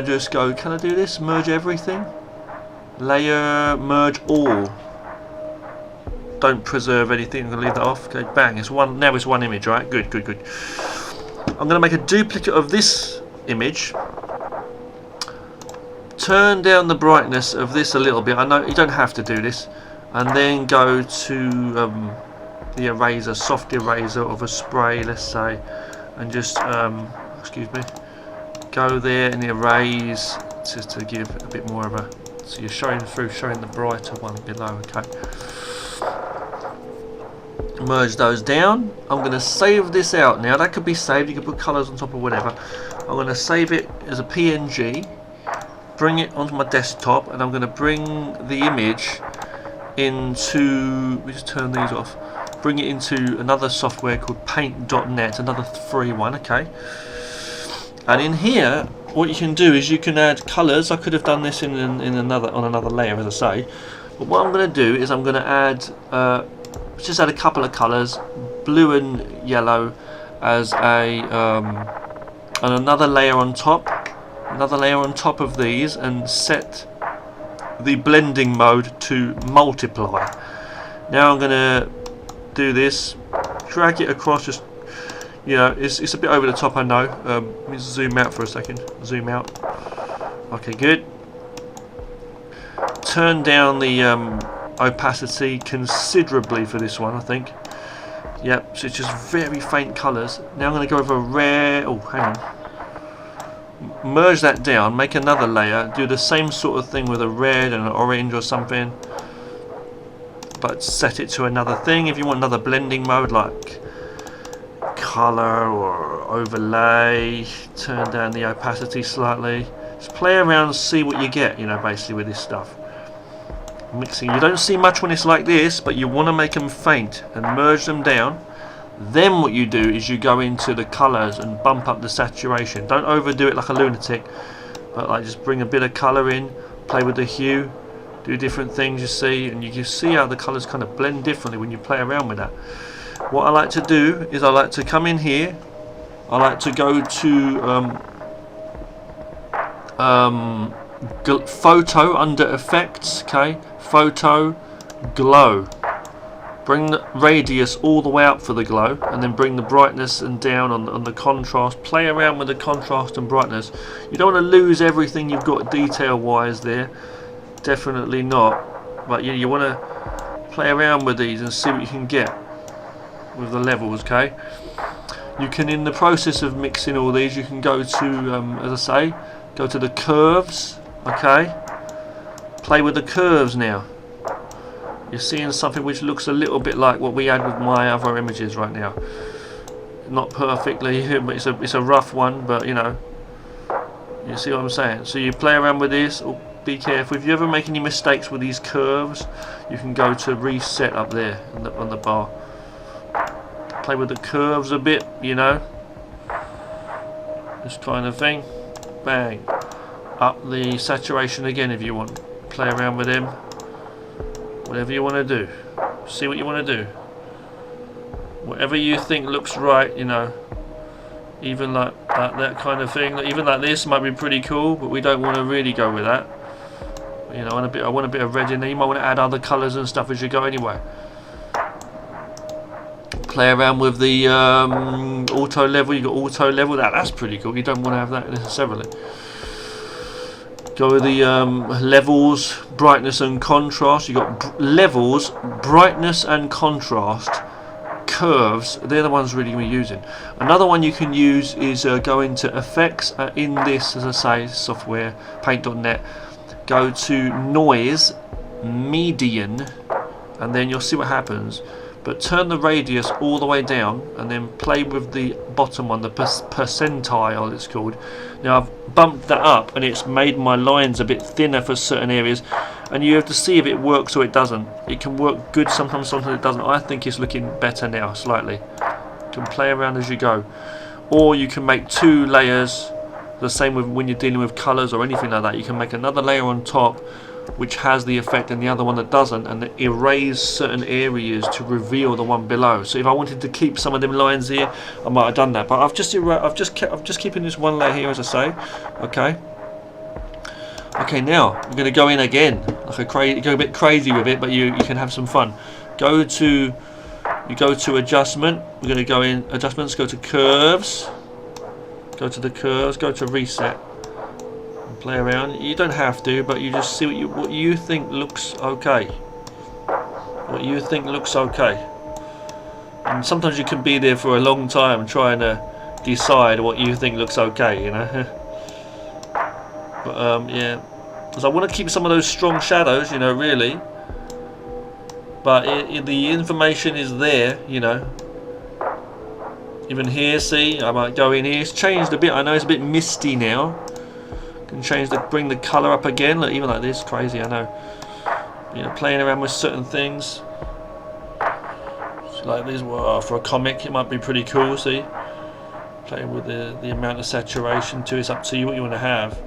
just go. Can I do this? Merge everything. Layer, merge all. Don't preserve anything. I'm gonna leave that off. Okay, bang. It's one. Now it's one image, right? Good, good, good. I'm gonna make a duplicate of this image. Turn down the brightness of this a little bit. I know you don't have to do this, and then go to the eraser, soft eraser of a spray, let's say, and just excuse me, go there and erase just to give a bit more of a. So you're showing the brighter one below. Okay. Merge those down. I'm going to save this out now. That could be saved. You can put colours on top or whatever. I'm going to save it as a PNG. Bring it onto my desktop, and I'm going to bring the image into. Let me just turn these off. Bring it into another software called Paint.net, another free one. Okay. And in here, what you can do is you can add colours. I could have done this on another layer, as I say. But what I'm going to do is I'm going to add. Just add a couple of colours, blue and yellow, as a and another layer on top. Another layer on top of these, and set the blending mode to multiply. Now I'm going to do this, drag it across. Just it's a bit over the top, I know. Let me zoom out for a second. Zoom out. Okay, good. Turn down the opacity considerably for this one, I think. Yep, so it's just very faint colours. Now I'm going to go over rare. Oh, hang on. Merge that down, make another layer, do the same sort of thing with a red and an orange or something, but set it to another thing. If you want another blending mode like colour or overlay, turn down the opacity slightly. Just play around and see what you get, basically with this stuff. Mixing, you don't see much when it's like this, but you want to make them faint and merge them down. Then what you do is you go into the colours and bump up the saturation. Don't overdo it like a lunatic, but like just bring a bit of colour in, play with the hue, do different things, you see, and you can see how the colours kind of blend differently when you play around with that. What I like to do is I like to come in here, I like to go to photo under effects, okay, photo, glow. Bring the radius all the way up for the glow, and then bring the brightness and down on the contrast. Play around with the contrast and brightness. You don't want to lose everything you've got detail wise there, definitely not, but you want to play around with these and see what you can get with the levels. Okay, you can, in the process of mixing all these, you can go to as I say, go to the curves. Okay, play with the curves now. You're seeing something which looks a little bit like what we had with my other images right now. Not perfectly, but it's a rough one, but you see what I'm saying. So you play around with this. Oh, be careful. If you ever make any mistakes with these curves, you can go to reset up there on the bar. Play with the curves a bit, this kind of thing. Bang. Up the saturation again if you want. Play around with them. Whatever you want to do, see what you want to do, whatever you think looks right, even like that kind of thing. Even like this might be pretty cool, but we don't want to really go with that. I want a bit of red in there. You might want to add other colours and stuff as you go anyway. Play around with the auto level. You got auto level. That's pretty cool. You don't want to have that necessarily. Go with the levels, brightness and contrast. You've got levels, brightness and contrast, curves. They're the ones really we're using. Another one you can use is go into effects in this, as I say, software, Paint.net. Go to noise, median, and then you'll see what happens. But turn the radius all the way down, and then play with the bottom one, the percentile it's called. Now I've bumped that up, and it's made my lines a bit thinner for certain areas, and you have to see if it works or it doesn't. It can work good sometimes it doesn't. I think it's looking better now, slightly. You can play around as you go, or you can make two layers. The same with when you're dealing with colours or anything like that. You can make another layer on top which has the effect and the other one that doesn't, and erase certain areas to reveal the one below. So if I wanted to keep some of them lines here, I might have done that, but I'm just keeping this one layer here, as I say. Okay, now we're going to go in again, like go a bit crazy with it, but you can have some fun. You go to adjustment. We're going to go in adjustments, go to curves, go to the curves, go to reset. Play around. You don't have to, but you just see what you think looks okay. What you think looks okay. And sometimes you can be there for a long time trying to decide what you think looks okay, you know. But yeah, because I want to keep some of those strong shadows, you know, really. But the information is there, you know. Even here, see, I might go in here. It's changed a bit. I know it's a bit misty now. Can change bring the colour up again. Look, even like this, crazy. I know. You know, playing around with certain things. So like this, well, for a comic, it might be pretty cool. See, playing with the amount of saturation too. It's up to you what you want to have.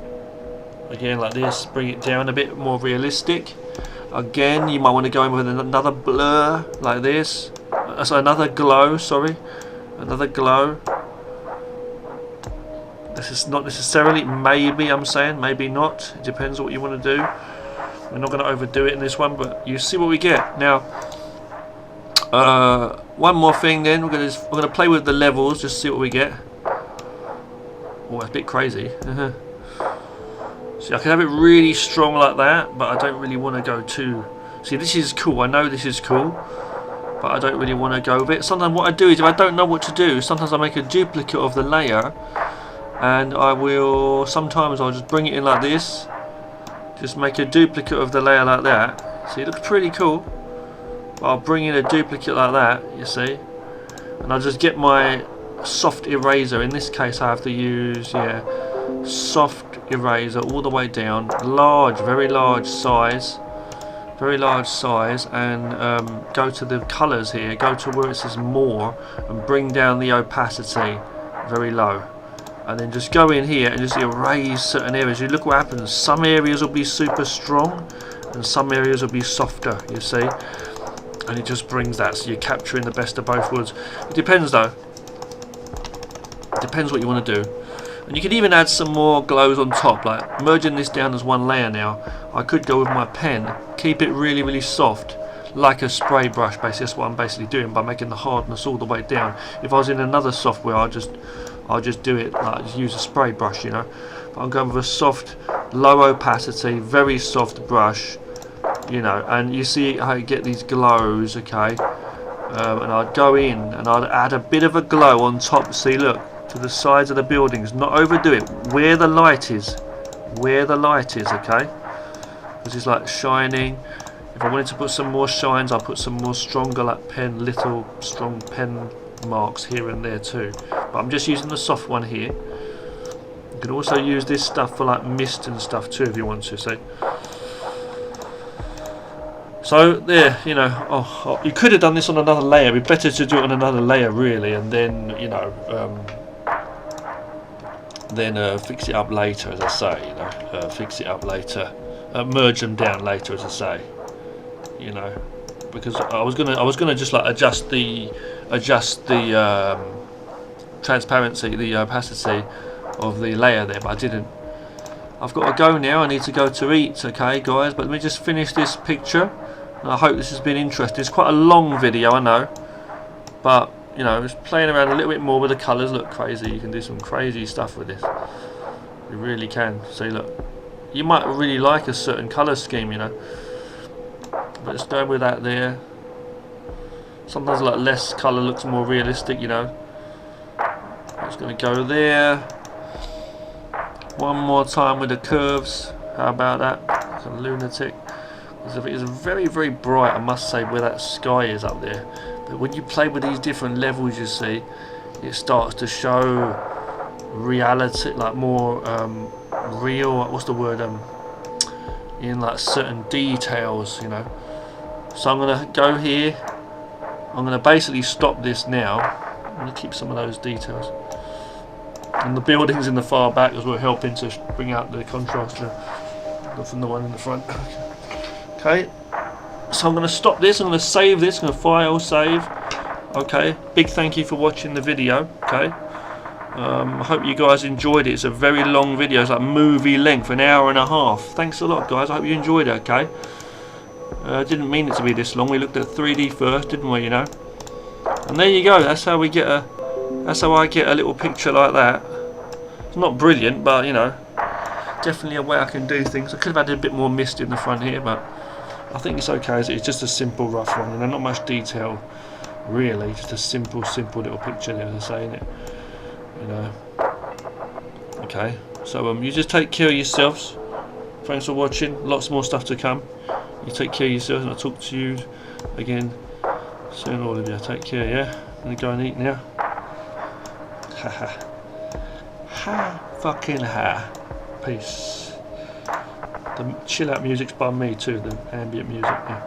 Again, like this, bring it down a bit more realistic. Again, you might want to go in with another blur like this. So another glow. Sorry, another glow. This is not necessarily, maybe I'm saying, maybe not. It depends on what you want to do. We're not going to overdo it in this one, but you see what we get. Now, one more thing then, we're going to play with the levels, just see what we get. Oh, that's a bit crazy. See, I can have it really strong like that, but I don't really want to go too... See, this is cool, I know this is cool, but I don't really want to go with it. Sometimes what I do is, if I don't know what to do, sometimes I make a duplicate of the layer, and sometimes I'll just bring it in like this, just make a duplicate of the layer like that. See, it looks pretty cool. I'll bring in a duplicate like that, you see, and I'll just get my soft eraser. In this case I have to use, yeah, soft eraser all the way down, large, very large size, and go to the colours here, go to where it says more, and bring down the opacity very low. And then just go in here and just erase certain areas. You look what happens. Some areas will be super strong and some areas will be softer, you see. And it just brings that, so you're capturing the best of both worlds. It depends though. It depends what you want to do. And you can even add some more glows on top, like merging this down as one layer now. I could go with my pen, keep it really, really soft, like a spray brush. Basically, that's what I'm basically doing by making the hardness all the way down. If I was in another software, I'll just do it like just use a spray brush, you know. But I'm going with a soft, low opacity, very soft brush, you know. And you see how you get these glows, okay. And I'd go in and I'd add a bit of a glow on top. See, look, to the sides of the buildings. Not overdo it. Where the light is, okay. This is like shining. If I wanted to put some more shines, I'll put some more stronger, like little strong pen marks here and there too. But I'm just using the soft one here. You can also use this stuff for like mist and stuff too if you want to, see. So there, you know, you could have done this on another layer. It'd be better to do it on another layer really, and then, you know, fix it up later, as I say, you know, fix it up later, merge them down later, as I say, you know, because I was gonna just like adjust the transparency, the opacity of the layer there, but I didn't. I've got to go now. I need to go to eat, okay, guys. But let me just finish this picture. And I hope this has been interesting. It's quite a long video, I know, but you know, just playing around a little bit more with the colours. Look, crazy. You can do some crazy stuff with this. You really can. See, look, you might really like a certain colour scheme, you know. But just go with that there. Sometimes like less colour looks more realistic, you know. I'm just going to go there. One more time with the curves. How about that? Like a lunatic. It's very, very bright, I must say, where that sky is up there. But when you play with these different levels, you see, it starts to show reality, like more real. What's the word? In like certain details, you know. So I'm gonna go here. I'm gonna basically stop this now. I'm gonna keep some of those details. And the buildings in the far back as well, helping to bring out the contrast from the one in the front. Okay, so I'm going to stop this, I'm going to save this, I'm going to file save. Okay, big thank you for watching the video. Okay, I hope you guys enjoyed it. It's a very long video, it's like movie length, an hour and a half. Thanks a lot, guys. I hope you enjoyed it. Okay, didn't mean it to be this long. We looked at 3D first, didn't we? You know, and there you go. That's how we get a. That's how I get a little picture like that. It's not brilliant, but you know, definitely a way I can do things. I could have had a bit more mist in the front here, but I think it's okay. It's just a simple rough one, you know, not much detail really, just a simple little picture there, as I say, innit? You know. Okay, so you just take care of yourselves. Thanks for watching. Lots more stuff to come. You take care of yourselves, and I'll talk to you again soon. All of you, take care. Yeah, I'm gonna go and eat now. Ha ha. Ha fucking ha. Peace. The chill out music's by me too, the ambient music. Yeah.